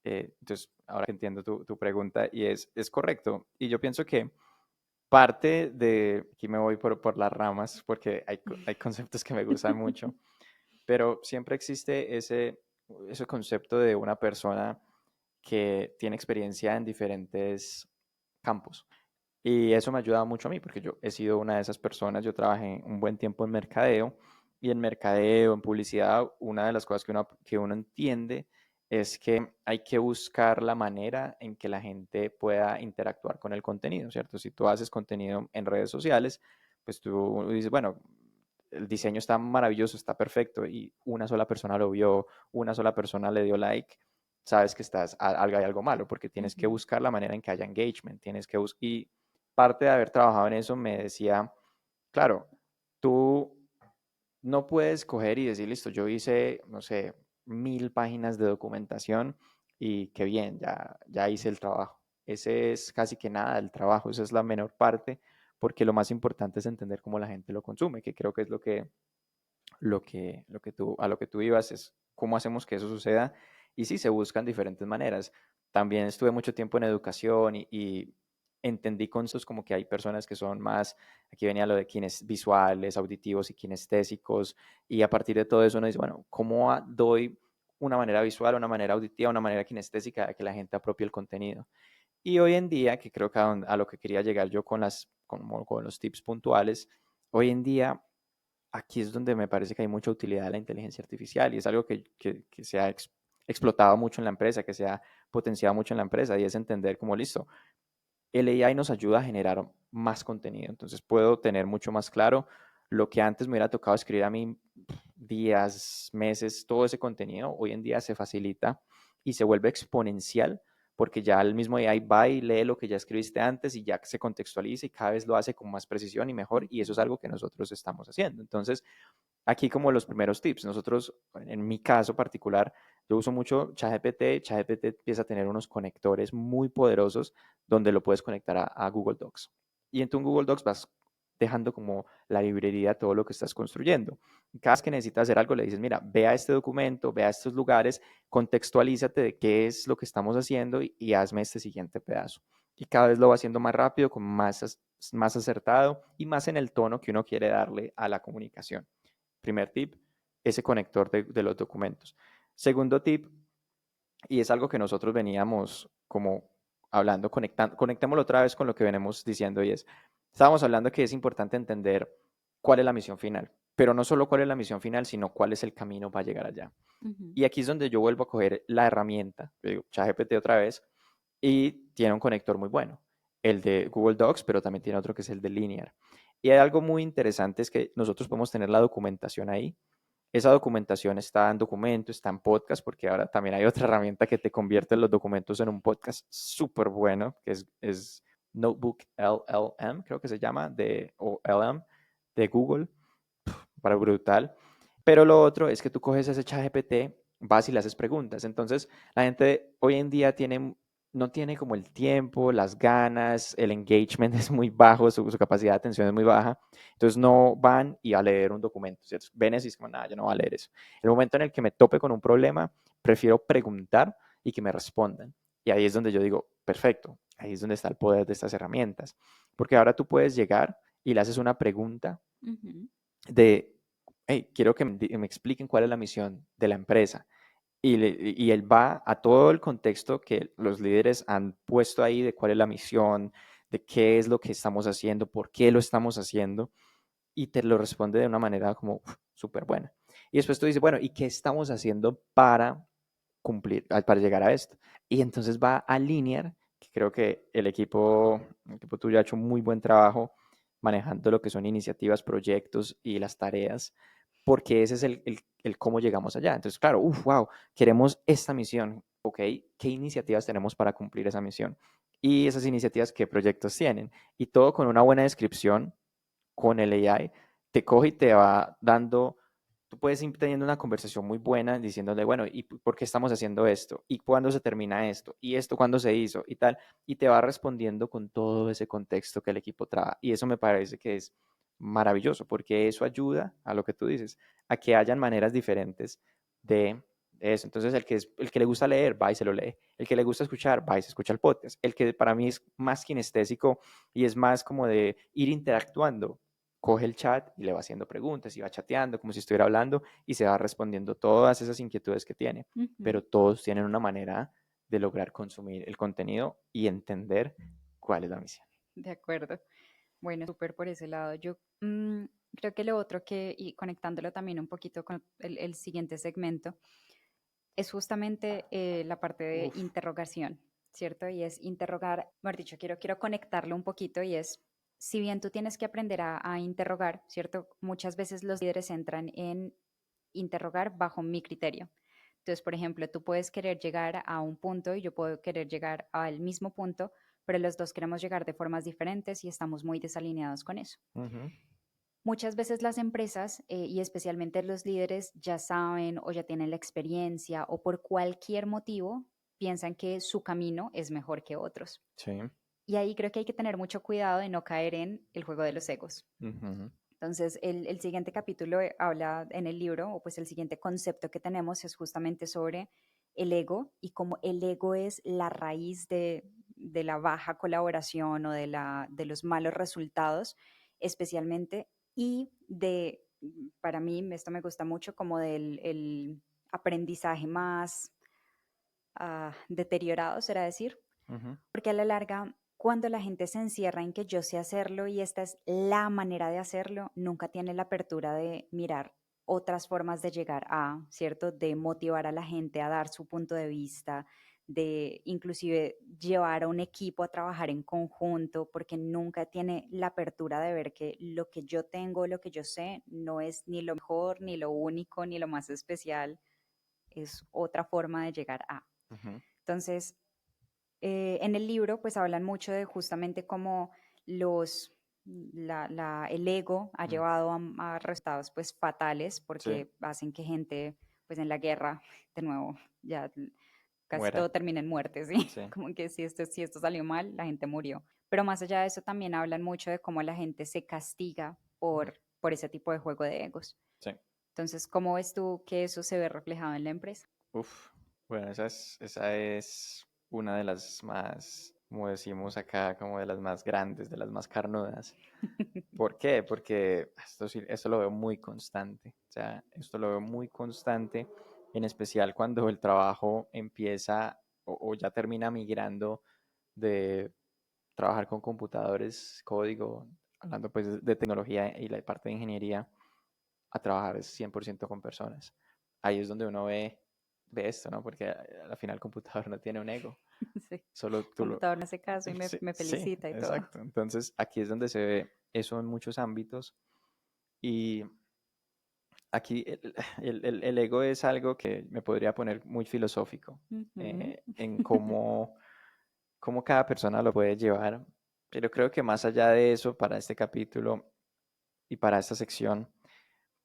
Entonces, ahora que entiendo tu pregunta y es correcto. Y yo pienso que parte de, aquí me voy por las ramas porque hay conceptos que me gustan mucho, pero siempre existe ese concepto de una persona que tiene experiencia en diferentes campos. Y eso me ha ayudado mucho a mí, porque yo he sido una de esas personas, yo trabajé un buen tiempo en mercadeo, y en mercadeo, en publicidad, una de las cosas que uno entiende es que hay que buscar la manera en que la gente pueda interactuar con el contenido, ¿cierto? Si tú haces contenido en redes sociales, pues tú dices, bueno, el diseño está maravilloso, está perfecto, y una sola persona lo vio, una sola persona le dio like, sabes que hay algo malo, porque tienes que Ujú, buscar la manera en que haya engagement, y parte de haber trabajado en eso me decía, claro, tú no puedes coger y decir, listo, yo hice, no sé, 1000 páginas de documentación y qué bien, ya hice el trabajo. Ese es casi que nada del trabajo, esa es la menor parte, porque lo más importante es entender cómo la gente lo consume, que creo que es a lo que tú ibas, es cómo hacemos que eso suceda. Y sí, se buscan diferentes maneras. También estuve mucho tiempo en educación y entendí conceptos como que hay personas que son más, aquí venía lo de visuales, auditivos y kinestésicos, y a partir de todo eso uno dice, bueno, ¿cómo doy una manera visual, una manera auditiva, una manera kinestésica de que la gente apropie el contenido? Y hoy en día, que creo que a lo que quería llegar yo con los tips puntuales, hoy en día aquí es donde me parece que hay mucha utilidad de la inteligencia artificial y es algo que se ha explotado mucho en la empresa, que se ha potenciado mucho en la empresa y es entender como listo, el AI nos ayuda a generar más contenido, entonces puedo tener mucho más claro lo que antes me hubiera tocado escribir a mí días, meses, todo ese contenido, hoy en día se facilita y se vuelve exponencial porque ya el mismo AI va y lee lo que ya escribiste antes y ya se contextualiza y cada vez lo hace con más precisión y mejor y eso es ujú, algo que nosotros estamos haciendo. Entonces, aquí como los primeros tips, nosotros, en mi caso particular, yo uso mucho ChatGPT. ChatGPT empieza a tener unos conectores muy poderosos donde lo puedes conectar a Google Docs. Y en tu Google Docs vas dejando como la librería todo lo que estás construyendo. Cada vez que necesitas hacer algo, le dices, mira, ve a este documento, ve a estos lugares, contextualízate de qué es lo que estamos haciendo y hazme este siguiente pedazo. Y cada vez lo va haciendo más rápido, más acertado y más en el tono que uno quiere darle a la comunicación. Primer tip, ese conector de los documentos. Segundo tip, y es algo que nosotros veníamos como hablando, conectémoslo otra vez con lo que venimos diciendo y es, estábamos hablando que es importante entender cuál es la misión final, pero no solo cuál es la misión final, sino cuál es el camino para llegar allá. ujú. Y aquí es donde yo vuelvo a coger la herramienta, yo digo, ChatGPT otra vez, y tiene un conector muy bueno, el de Google Docs, pero también tiene otro que es el de Linear. Y hay algo muy interesante, es que nosotros podemos tener la documentación ahí. Esa documentación está en documento, está en podcast, porque ahora también hay otra herramienta que te convierte los documentos en un podcast súper bueno, que es Notebook LLM, creo que se llama, o LM de Google, para brutal. Pero lo otro es que tú coges ese chat GPT, vas y le haces preguntas. Entonces, la gente hoy en día no tiene como el tiempo, las ganas, el engagement es muy bajo, su capacidad de atención es muy baja. Entonces, no van y a leer un documento, ¿cierto? Ven y es como, nada, yo no voy a leer eso. El momento en el que me tope con un problema, prefiero preguntar y que me respondan. Y ahí es donde yo digo, perfecto, ahí es donde está el poder de estas herramientas. Porque ahora tú puedes llegar y le haces una pregunta Ujú, de, hey, quiero que me expliquen cuál es la misión de la empresa. Y él va a todo el contexto que los líderes han puesto ahí de cuál es la misión, de qué es lo que estamos haciendo, por qué lo estamos haciendo, y te lo responde de una manera como súper buena. Y después tú dices, bueno, ¿y qué estamos haciendo para cumplir, para llegar a esto? Y entonces va a Linear, que creo que el equipo tuyo ha hecho un muy buen trabajo manejando lo que son iniciativas, proyectos y las tareas porque ese es el cómo llegamos allá. Entonces, claro, wow, queremos esta misión, ok, ¿qué iniciativas tenemos para cumplir esa misión? Y esas iniciativas, ¿qué proyectos tienen? Y todo con una buena descripción, con el AI, te coge y te va dando, tú puedes ir teniendo una conversación muy buena diciéndole, bueno, ¿y por qué estamos haciendo esto? ¿Y cuándo se termina esto? ¿Y esto cuándo se hizo? Y tal, y te va respondiendo con todo ese contexto que el equipo trae. Y eso me parece que es maravilloso, porque eso ayuda a lo que tú dices, a que hayan maneras diferentes de eso. Entonces, el que le gusta leer, va y se lo lee. El que le gusta escuchar, va y se escucha el podcast. El que para mí es más kinestésico y es más como de ir interactuando, coge el chat y le va haciendo preguntas y va chateando como si estuviera hablando y se va respondiendo todas esas inquietudes que tiene. Ujú. Pero todos tienen una manera de lograr consumir el contenido y entender cuál es la misión. De acuerdo. Bueno, súper por ese lado. Yo creo que lo otro que, y conectándolo también un poquito con el siguiente segmento, es justamente la parte de Uf. interrogación, ¿cierto? Y es interrogar, mejor dicho, quiero conectarlo un poquito y es, si bien tú tienes que aprender a interrogar, ¿cierto? Muchas veces los líderes entran en interrogar bajo mi criterio. Entonces, por ejemplo, tú puedes querer llegar a un punto y yo puedo querer llegar al mismo punto, pero los dos queremos llegar de formas diferentes y estamos muy desalineados con eso. Ujú. Muchas veces las empresas y especialmente los líderes ya saben o ya tienen la experiencia o por cualquier motivo piensan que su camino es mejor que otros. Sí. Y ahí creo que hay que tener mucho cuidado de no caer en el juego de los egos. Ujú. Entonces, el siguiente capítulo habla en el libro, o pues el siguiente concepto que tenemos es justamente sobre el ego y cómo el ego es la raíz de la baja colaboración o de los malos resultados, especialmente, y para mí, esto me gusta mucho, como del el aprendizaje más deteriorado, será decir, Ujú. porque a la larga, cuando la gente se encierra en que yo sé hacerlo y esta es la manera de hacerlo, nunca tiene la apertura de mirar otras formas de llegar a, ¿cierto? De motivar a la gente a dar su punto de vista, de inclusive llevar a un equipo a trabajar en conjunto, porque nunca tiene la apertura de ver que lo que yo tengo, lo que yo sé, no es ni lo mejor, ni lo único, ni lo más especial, es otra forma de llegar a. Ujú. Entonces, en el libro pues hablan mucho de justamente cómo el ego ha Mm. llevado a resultados pues fatales Sí, porque hacen que gente pues en la guerra, de nuevo, ya casi muera. todo termina en muerte, ¿sí? Sí. Como que si esto salió mal, la gente murió. Pero más allá de eso también hablan mucho de cómo la gente se castiga Ujú. por ese tipo de juego de egos. Sí. Entonces, ¿cómo ves tú que eso se ve reflejado en la empresa? Uf. Bueno, esa es una de las más, como decimos acá, como de las más grandes, de las más carnudas. ¿Por qué? Porque esto lo veo muy constante. O sea, esto lo veo muy constante, en especial cuando el trabajo empieza o ya termina migrando de trabajar con computadores, código, hablando pues de tecnología y la parte de ingeniería, a trabajar 100% con personas. Ahí es donde uno ve esto, ¿no? Porque al final el computador no tiene un ego, Sí. solo tú lo... Computador no hace caso y me, Sí, me sí, felicita y todo. exacto. Entonces aquí es donde se ve eso en muchos ámbitos y aquí el ego es algo que me podría poner muy filosófico Ujú. en cómo cada persona lo puede llevar, pero creo que más allá de eso, para este capítulo y para esta sección,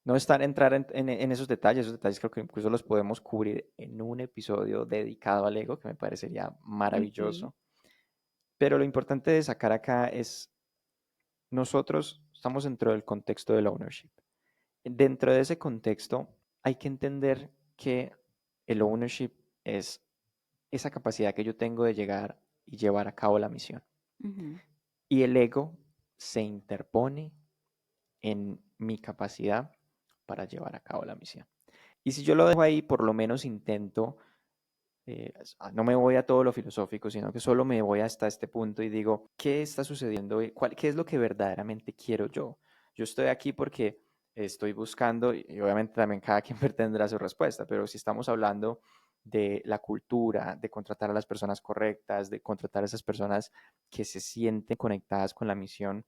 no estar entrar en esos detalles creo que incluso los podemos cubrir en un episodio dedicado al ego, que me parecería Ujú, maravilloso, pero lo importante de sacar acá es, nosotros estamos dentro del contexto del ownership. Dentro de ese contexto, hay que entender que el ownership es esa capacidad que yo tengo de llegar y llevar a cabo la misión. ujú, Y el ego se interpone en mi capacidad para llevar a cabo la misión. Y si yo lo dejo ahí, por lo menos intento, no me voy a todo lo filosófico, sino que solo me voy hasta este punto y digo, ¿qué está sucediendo? ¿Qué es lo que verdaderamente quiero yo? Yo estoy aquí porque estoy buscando, y obviamente también cada quien tendrá su respuesta, pero si estamos hablando de la cultura, de contratar a las personas correctas, de contratar a esas personas que se sienten conectadas con la misión,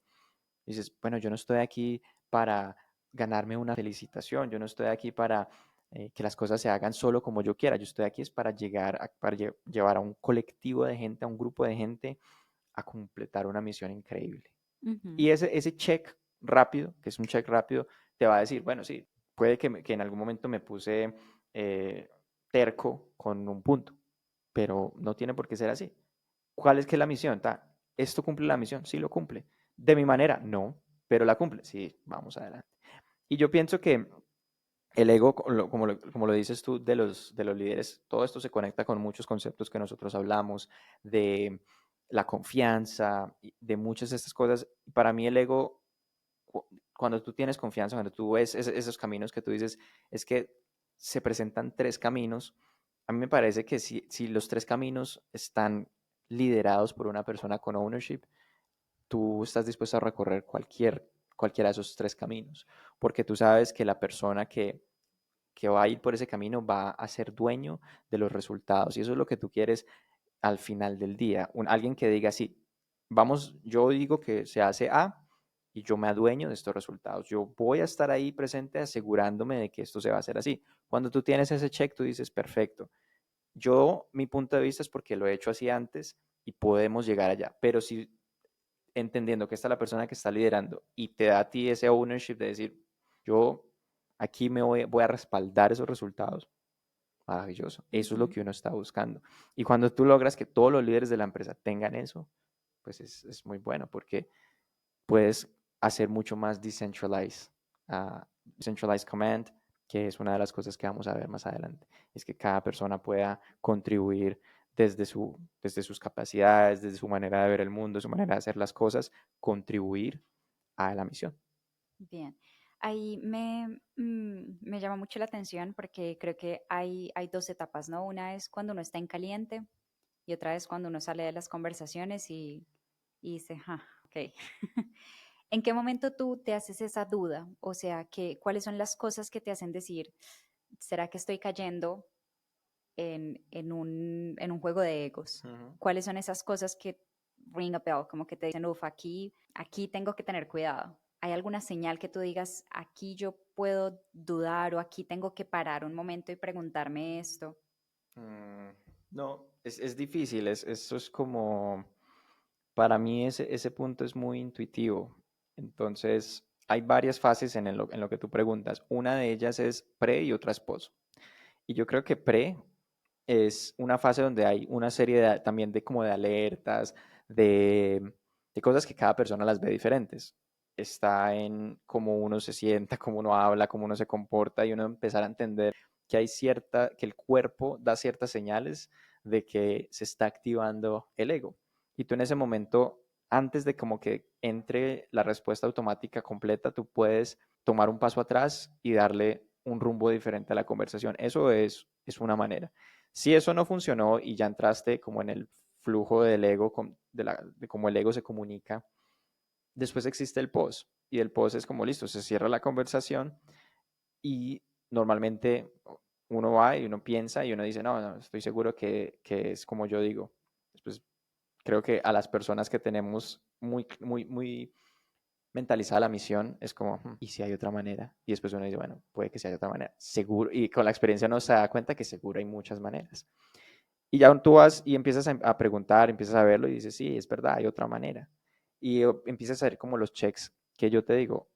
dices, bueno, yo no estoy aquí para ganarme una felicitación, yo no estoy aquí para que las cosas se hagan solo como yo quiera, yo estoy aquí es para llevar a un colectivo de gente, a un grupo de gente a completar una misión increíble. Ujú, Y ese check rápido, que es un check rápido, te va a decir, bueno, sí, puede que en algún momento me puse eh, terco con un punto, pero no tiene por qué ser así. ¿Cuál es que es la misión? ¿Esto cumple la misión? Sí, lo cumple. ¿De mi manera? No, pero la cumple. Sí, vamos adelante. Y yo pienso que el ego, como lo dices tú, de los líderes, todo esto se conecta con muchos conceptos que nosotros hablamos, de la confianza, de muchas de estas cosas. Para mí el ego, cuando tú tienes confianza, cuando tú ves esos caminos que tú dices, es que se presentan tres caminos. A mí me parece que si los tres caminos están liderados por una persona con ownership, tú estás dispuesto a recorrer cualquiera de esos tres caminos, porque tú sabes que la persona que va a ir por ese camino va a ser dueño de los resultados. Y eso es lo que tú quieres al final del día. Alguien que diga, sí, vamos, yo digo que se hace A y yo me adueño de estos resultados. Yo voy a estar ahí presente asegurándome de que esto se va a hacer así. Cuando tú tienes ese check, tú dices, perfecto. Mi punto de vista es porque lo he hecho así antes y podemos llegar allá. Pero si entendiendo que esta es la persona que está liderando y te da a ti ese ownership de decir, yo aquí voy a respaldar esos resultados, maravilloso. Eso es lo ujú. que uno está buscando. Y cuando tú logras que todos los líderes de la empresa tengan eso, pues es muy bueno porque puedes hacer mucho más decentralized command, que es una de las cosas que vamos a ver más adelante. Es que cada persona pueda contribuir desde sus capacidades, desde su manera de ver el mundo, su manera de hacer las cosas, contribuir a la misión. Bien, ahí me llama mucho la atención porque creo que hay dos etapas, ¿no? Una es cuando uno está en caliente y otra es cuando uno sale de las conversaciones y dice, ah, ok. ¿En qué momento tú te haces esa duda? O sea, ¿cuáles son las cosas que te hacen decir, ¿será que estoy cayendo en un juego de egos? Ujú. ¿Cuáles son esas cosas que ring a bell, como que te dicen, uff, aquí tengo que tener cuidado? ¿Hay alguna señal que tú digas, aquí yo puedo dudar o aquí tengo que parar un momento y preguntarme esto? Mm, no, es difícil, eso es como, para mí ese punto es muy intuitivo. Entonces, hay varias fases en lo que tú preguntas. Una de ellas es pre y otra es post. Y yo creo que pre es una fase donde hay una serie también de como de alertas, de, de cosas que cada persona las ve diferentes. Está en cómo uno se sienta, cómo uno habla, cómo uno se comporta y uno empezar a entender que el cuerpo da ciertas señales de que se está activando el ego. Y tú en ese momento, antes de como que entre la respuesta automática completa, tú puedes tomar un paso atrás y darle un rumbo diferente a la conversación. Eso es una manera. Si eso no funcionó y ya entraste como en el flujo del ego, de cómo el ego se comunica, después existe el post. Y el post es como listo, se cierra la conversación y normalmente uno va y uno piensa y uno dice, no, no, estoy seguro que es como yo digo. Después creo que a las personas que tenemos muy, muy, muy mentalizada la misión, es como, ¿y si hay otra manera? Y después uno dice, bueno, puede que sea de otra manera. Seguro, y con la experiencia uno se da cuenta que seguro hay muchas maneras. Y ya tú vas y empiezas a preguntar, empiezas a verlo y dices, sí, es verdad, hay otra manera. Y empiezas a ver como los checks que yo te digo,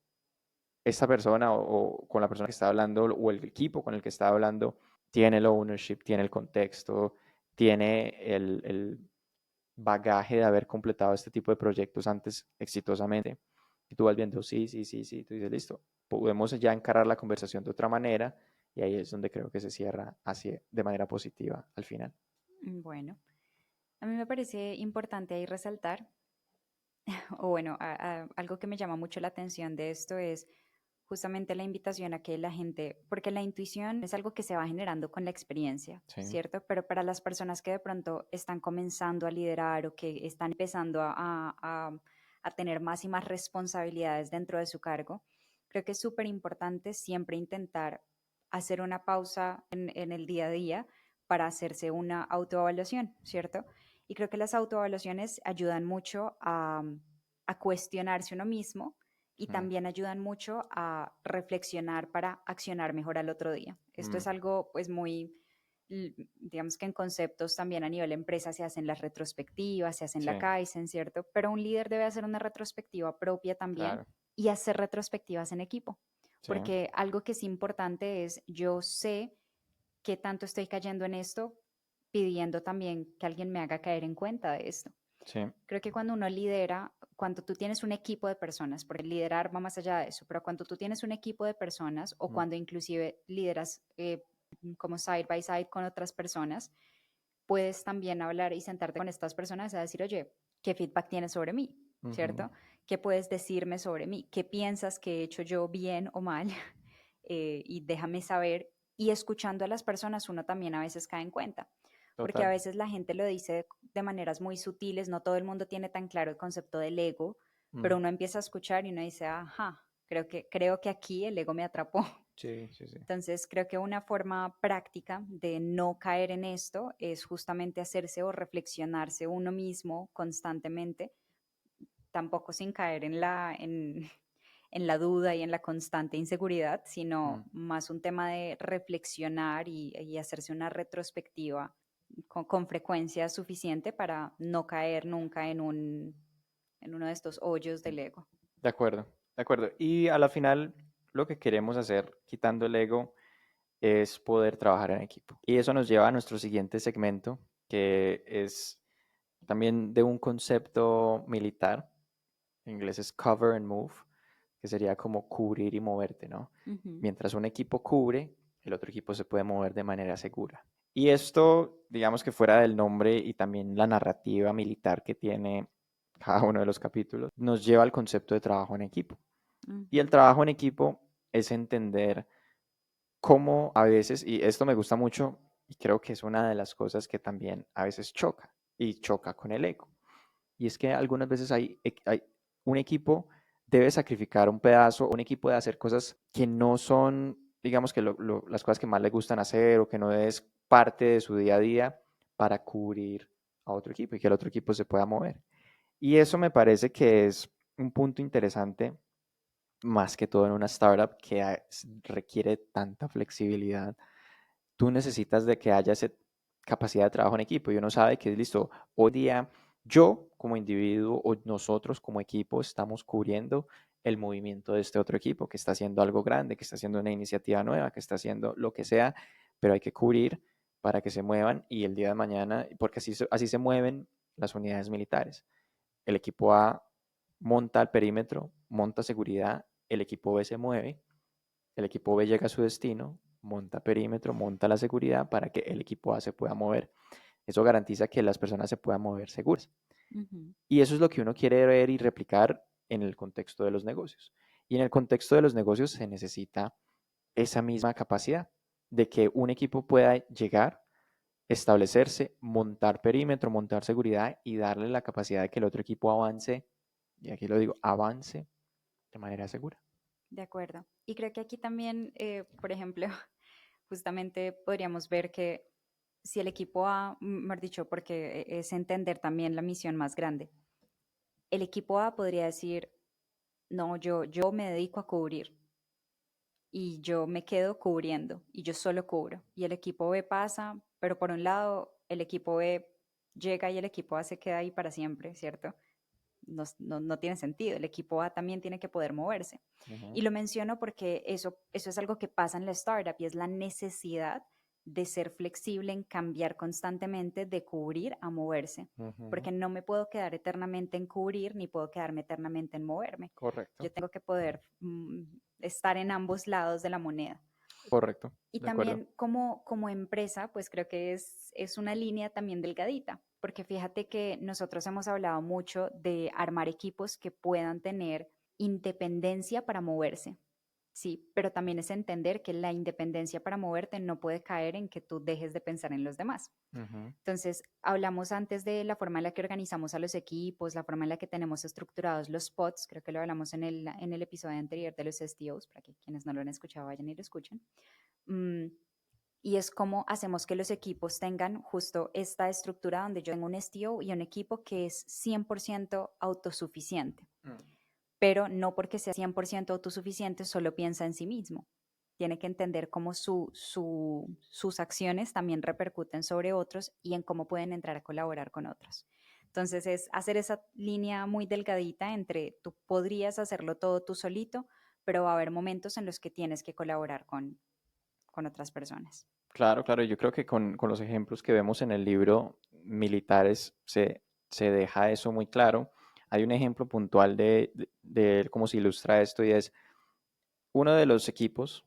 esta persona o con la persona que está hablando o el equipo con el que está hablando tiene el ownership, tiene el contexto, tiene el bagaje de haber completado este tipo de proyectos antes exitosamente. Y tú vas viendo, sí, sí, sí, sí, tú dices, listo, podemos ya encarar la conversación de otra manera y ahí es donde creo que se cierra así de manera positiva al final. Bueno, a mí me parece importante ahí resaltar, o bueno, algo que me llama mucho la atención de esto es justamente la invitación a que la gente, porque la intuición es algo que se va generando con la experiencia, Sí. ¿cierto? Pero para las personas que de pronto están comenzando a liderar o que están empezando a tener más y más responsabilidades dentro de su cargo, creo que es súper importante siempre intentar hacer una pausa en el día a día para hacerse una autoevaluación, ¿cierto? Y creo que las autoevaluaciones ayudan mucho a cuestionarse uno mismo y Mm, también ayudan mucho a reflexionar para accionar mejor al otro día. Esto mm, es algo pues muy, digamos que en conceptos también a nivel empresa se hacen las retrospectivas, se hacen sí, la Kaizen, ¿cierto? Pero un líder debe hacer una retrospectiva propia también claro, y hacer retrospectivas en equipo, sí, porque algo que es importante es yo sé qué tanto estoy cayendo en esto, pidiendo también que alguien me haga caer en cuenta de esto. sí, Creo que cuando uno lidera, cuando tú tienes un equipo de personas, porque liderar va más allá de eso, pero cuando tú tienes un equipo de personas o mm, cuando inclusive lideras como side by side con otras personas, puedes también hablar y sentarte con estas personas a decir, oye, ¿qué feedback tienes sobre mí? ujú, ¿Cierto? ¿Qué puedes decirme sobre mí? ¿Qué piensas que he hecho yo bien o mal? Y déjame saber. Y escuchando a las personas, uno también a veces cae en cuenta, porque a total, veces la gente lo dice de maneras muy sutiles, no todo el mundo tiene tan claro el concepto del ego, pero mm, uno empieza a escuchar y uno dice, ajá, creo que aquí el ego me atrapó. sí, sí, sí, Entonces, creo que una forma práctica de no caer en esto es justamente hacerse o reflexionarse uno mismo constantemente, tampoco sin caer en la duda y en la constante inseguridad, mm, sino más un tema de reflexionar y hacerse una retrospectiva con frecuencia suficiente para no caer nunca en uno de estos hoyos del ego. de acuerdo, de acuerdo. Y a la final, lo que queremos hacer, quitando el ego, es poder trabajar en equipo. Y eso nos lleva a nuestro siguiente segmento, que es también de un concepto militar, en inglés es cover and move, que sería como cubrir y moverte, ¿no? Ujú, Mientras un equipo cubre, el otro equipo se puede mover de manera segura. Y esto, digamos que fuera del nombre y también la narrativa militar que tiene cada uno de los capítulos, nos lleva al concepto de trabajo en equipo. Y el ujú, trabajo en equipo es entender cómo a veces, y esto me gusta mucho, y creo que es una de las cosas que también a veces choca, y choca con el ego. Y es que algunas veces hay un equipo debe sacrificar un pedazo, un equipo debe hacer cosas que no son, digamos que las cosas que más le gustan hacer o que no es parte de su día a día para cubrir a otro equipo y que el otro equipo se pueda mover. Y eso me parece que es un punto interesante, más que todo en una startup que requiere tanta flexibilidad. Tú necesitas de que haya esa capacidad de trabajo en equipo y uno sabe que, listo, hoy día yo como individuo o nosotros como equipo estamos cubriendo el movimiento de este otro equipo que está haciendo algo grande, que está haciendo una iniciativa nueva, que está haciendo lo que sea, pero hay que cubrir para que se muevan y el día de mañana, porque así se mueven las unidades militares. El equipo A monta el perímetro, monta seguridad, el equipo B se mueve, el equipo B llega a su destino, monta perímetro, monta la seguridad para que el equipo A se pueda mover. Eso garantiza que las personas se puedan mover seguras. ujú. Y eso es lo que uno quiere ver y replicar en el contexto de los negocios. Y en el contexto de los negocios se necesita esa misma capacidad de que un equipo pueda llegar, establecerse, montar perímetro, montar seguridad y darle la capacidad de que el otro equipo avance, y aquí lo digo, avance de manera segura. De acuerdo. Y creo que aquí también, por ejemplo, justamente podríamos ver que si el equipo A, mejor dicho, porque es entender también la misión más grande, el equipo A podría decir, no, yo me dedico a cubrir y yo me quedo cubriendo y yo solo cubro. Y el equipo B pasa, pero por un lado, el equipo B llega y el equipo A se queda ahí para siempre, ¿cierto? No tiene sentido. El equipo A también tiene que poder moverse. Y Ujú, lo menciono porque eso es algo que pasa en la startup y es la necesidad de ser flexible en cambiar constantemente de cubrir a moverse. ujú, Porque no me puedo quedar eternamente en cubrir ni puedo quedarme eternamente en moverme. correcto, Yo tengo que poder estar en ambos lados de la moneda. correcto, Y de acuerdo. también como empresa, pues creo que es una línea también delgadita, porque fíjate que nosotros hemos hablado mucho de armar equipos que puedan tener independencia para moverse, sí, pero también es entender que la independencia para moverte no puede caer en que tú dejes de pensar en los demás. Ujú, Entonces, hablamos antes de la forma en la que organizamos a los equipos, la forma en la que tenemos estructurados los pods, creo que lo hablamos en el episodio anterior de los STOs, para que quienes no lo han escuchado vayan y lo escuchen. Mm, y es como hacemos que los equipos tengan justo esta estructura donde yo tengo un STO y un equipo que es 100% autosuficiente. mm, pero no porque sea 100% autosuficiente solo piensa en sí mismo. Tiene que entender cómo sus acciones también repercuten sobre otros y en cómo pueden entrar a colaborar con otros. Entonces es hacer esa línea muy delgadita entre tú podrías hacerlo todo tú solito, pero va a haber momentos en los que tienes que colaborar con otras personas. Claro, claro, yo creo que con los ejemplos que vemos en el libro militares se deja eso muy claro. Hay un ejemplo puntual de cómo se ilustra esto y es uno de los equipos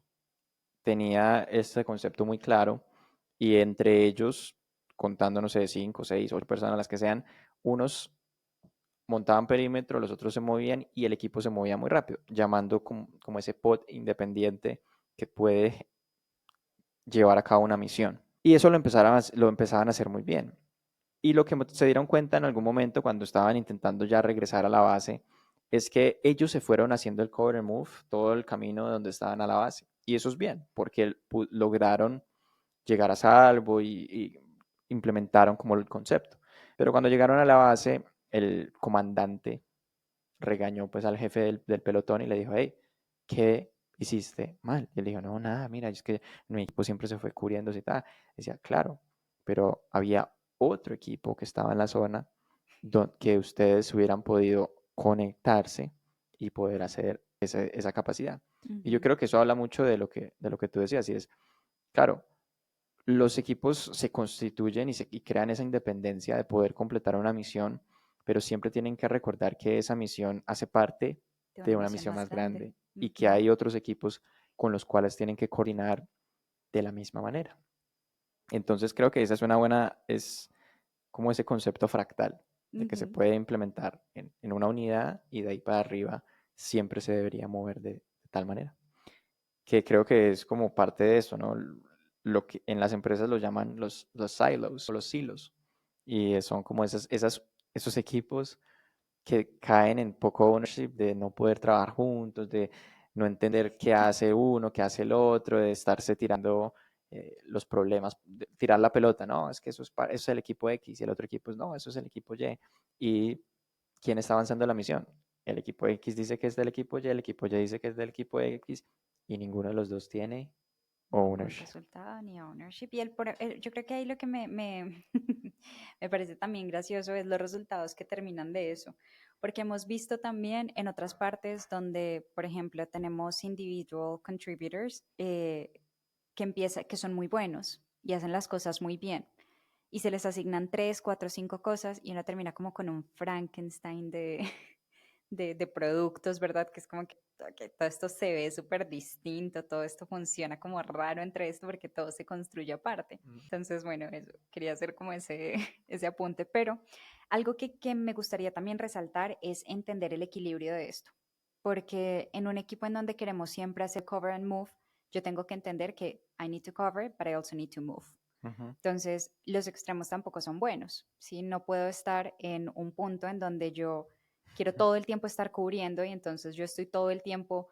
tenía este concepto muy claro y entre ellos, contando, no sé, 5, 6, 8 personas, las que sean, unos montaban perímetro, los otros se movían y el equipo se movía muy rápido, llamando como ese pod independiente que puede llevar a cabo una misión. Y eso lo empezaban a hacer muy bien. Y lo que se dieron cuenta en algún momento cuando estaban intentando ya regresar a la base es que ellos se fueron haciendo el cover and move todo el camino de donde estaban a la base. Y eso es bien, porque lograron llegar a salvo y implementaron como el concepto. Pero cuando llegaron a la base, el comandante regañó pues al jefe del pelotón y le dijo, hey, ¿qué hiciste mal? Y él dijo, no, nada, mira, es que mi equipo siempre se fue cubriéndose y tal. Decía, claro, pero había otro equipo que estaba en la zona que ustedes hubieran podido conectarse y poder hacer esa capacidad. Y yo Ujú, creo que eso habla mucho de lo que tú decías, y es, claro, los equipos se constituyen y crean esa independencia de poder completar una misión, pero siempre tienen que recordar que esa misión hace parte de de una una misión misión más más grande. grande y que Ujú, hay otros equipos con los cuales tienen que coordinar de la misma manera. Entonces creo que esa es como ese concepto fractal, de que se ujú, puede implementar en una unidad y de ahí para arriba siempre se debería mover de tal manera. Que creo que es como parte de eso, ¿no? Lo que en las empresas lo llaman los silos o los silos. Y son como esos equipos que caen en poco ownership de no poder trabajar juntos, de no entender qué hace uno, qué hace el otro, de estarse tirando los problemas, de tirar la pelota, no, es que eso es el equipo X y el otro equipo es no, eso es el equipo Y. ¿Y quién está avanzando la misión? El equipo X dice que es del equipo Y, el equipo Y dice que es del equipo X y ninguno de los dos tiene ningún ownership. resultado ni ownership. Y yo creo que ahí lo que me parece también gracioso es los resultados que terminan de eso, porque hemos visto también en otras partes donde, por ejemplo, tenemos individual contributors que son muy buenos y hacen las cosas muy bien. Y se les asignan 3, 4, 5 cosas y uno termina como con un Frankenstein de productos, ¿verdad? Que es como que ok, todo esto se ve súper distinto, todo esto funciona como raro entre esto porque todo se construye aparte. Entonces, bueno, eso, quería hacer como ese, ese apunte, pero algo que me gustaría también resaltar es entender el equilibrio de esto, porque en un equipo en donde queremos siempre hacer cover and move, yo tengo que entender que I need to cover, but I also need to move. Ujú, Entonces, los extremos tampoco son buenos, ¿sí? No puedo estar en un punto en donde yo quiero todo el tiempo estar cubriendo y entonces yo estoy todo el tiempo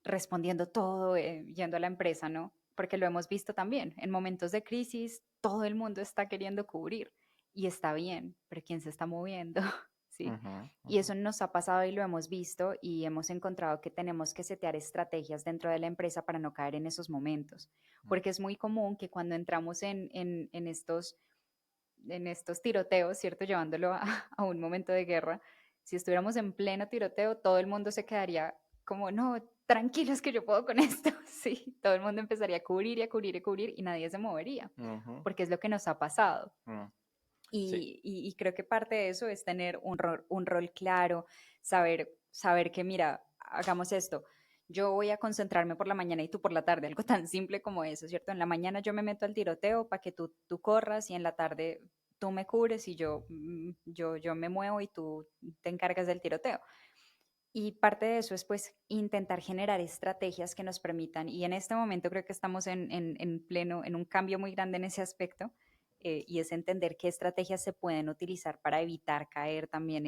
respondiendo todo, yendo a la empresa, ¿no? Porque lo hemos visto también, en momentos de crisis todo el mundo está queriendo cubrir y está bien, pero ¿quién se está moviendo? ¿Sí? ujú, Y ujú, eso nos ha pasado y lo hemos visto y hemos encontrado que tenemos que setear estrategias dentro de la empresa para no caer en esos momentos, porque es muy común que cuando entramos en estos tiroteos, ¿cierto? Llevándolo a un momento de guerra, si estuviéramos en pleno tiroteo, todo el mundo se quedaría como, no, tranquilos que yo puedo con esto, sí, todo el mundo empezaría a cubrir y a cubrir y a cubrir y nadie se movería, ujú, porque es lo que nos ha pasado. ujú. Sí, Y creo que parte de eso es tener un rol claro, saber que, mira, hagamos esto. Yo voy a concentrarme por la mañana y tú por la tarde, algo tan simple como eso, ¿cierto? En la mañana yo me meto al tiroteo para que tú corras y en la tarde tú me cubres y yo me muevo y tú te encargas del tiroteo. Y parte de eso es pues intentar generar estrategias que nos permitan, y en este momento creo que estamos en pleno, en un cambio muy grande en ese aspecto, y es entender qué estrategias se pueden utilizar para evitar caer también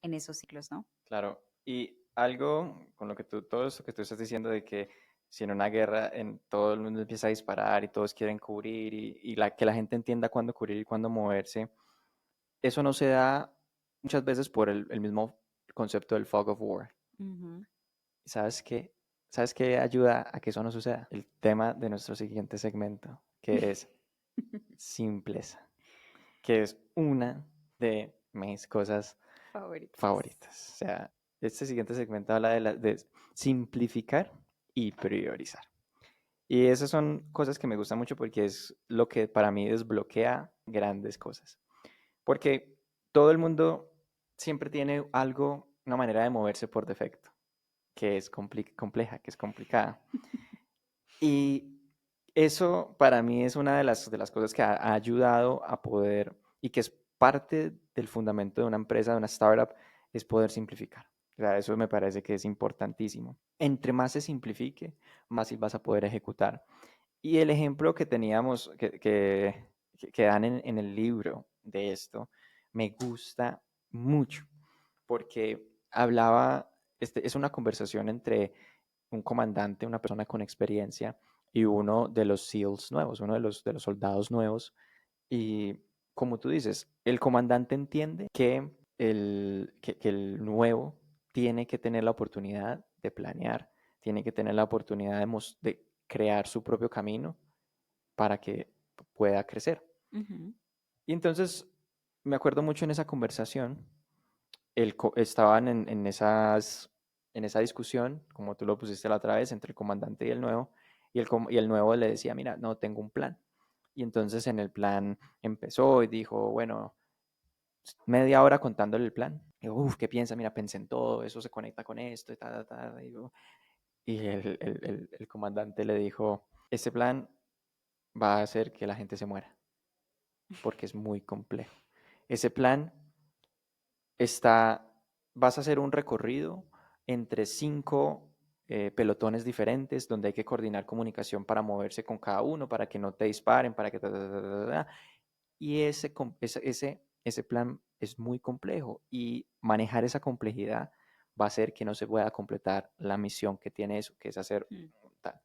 en esos ciclos, ¿no? claro. Y algo con todo eso que tú estás diciendo de que si en una guerra todo el mundo empieza a disparar y todos quieren cubrir y que la gente entienda cuándo cubrir y cuándo moverse, eso no se da muchas veces por el mismo concepto del fog of war. Ujú. ¿Sabes qué? ¿Sabes qué ayuda a que eso no suceda? El tema de nuestro siguiente segmento, que es simpleza, que es una de mis cosas Favoritas. favoritas. O sea, este siguiente segmento habla de simplificar y priorizar. Y esas son cosas que me gustan mucho porque es lo que para mí desbloquea grandes cosas. Porque todo el mundo siempre tiene algo, una manera de moverse por defecto, que es compleja, que es complicada. Y eso para mí es una de las cosas que ha ayudado a poder, y que es parte del fundamento de una empresa, de una startup, es poder simplificar. O sea, eso me parece que es importantísimo. Entre más se simplifique, más fácil vas a poder ejecutar. Y el ejemplo que teníamos, que dan en el libro de esto, me gusta mucho, porque hablaba, es una conversación entre un comandante, una persona con experiencia, y uno de los SEALs nuevos, uno de los soldados nuevos. Y como tú dices, el comandante entiende que que el nuevo tiene que tener la oportunidad de planear, tiene que tener la oportunidad de crear su propio camino para que pueda crecer. Ujú. Y entonces me acuerdo mucho en esa conversación, estaban en esa discusión, como tú lo pusiste la otra vez, entre el comandante y el nuevo, y el nuevo le decía, mira, no, tengo un plan. Y entonces en el plan empezó y dijo, bueno, media hora contándole el plan. Y yo, uff, ¿qué piensa? Mira, pensé en todo, eso se conecta con esto, y tal, tal. Y el comandante le dijo, este plan va a hacer que la gente se muera, porque es muy complejo. Ese plan está, vas a hacer un recorrido entre 5 pelotones diferentes donde hay que coordinar comunicación para moverse con cada uno, para que no te disparen, para que... Y ese plan es muy complejo y manejar esa complejidad va a hacer que no se pueda completar la misión que tiene eso, que es hacer Mm. tal.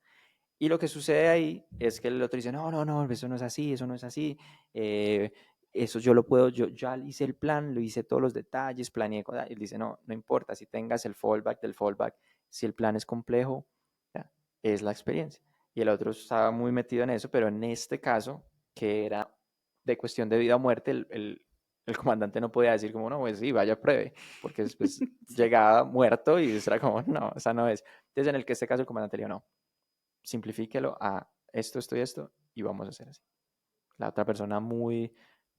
Y lo que sucede ahí es que el otro dice, no, no, no, eso no es así, eso no es así. eh, Eso yo lo puedo, yo ya hice el plan, lo hice todos los detalles, planeé cosas. Y él dice, no, no importa si tengas el fallback del fallback, si el plan es complejo, ya, es la experiencia. Y el otro estaba muy metido en eso, pero en este caso, que era de cuestión de vida o muerte, el comandante no podía decir como, no, pues sí, vaya, pruebe, porque después Sí. llegaba muerto y era como, no, esa no es. Entonces, en el que este caso el comandante le dijo, no, simplifíquelo a esto y esto, y vamos a hacer así. La otra persona muy,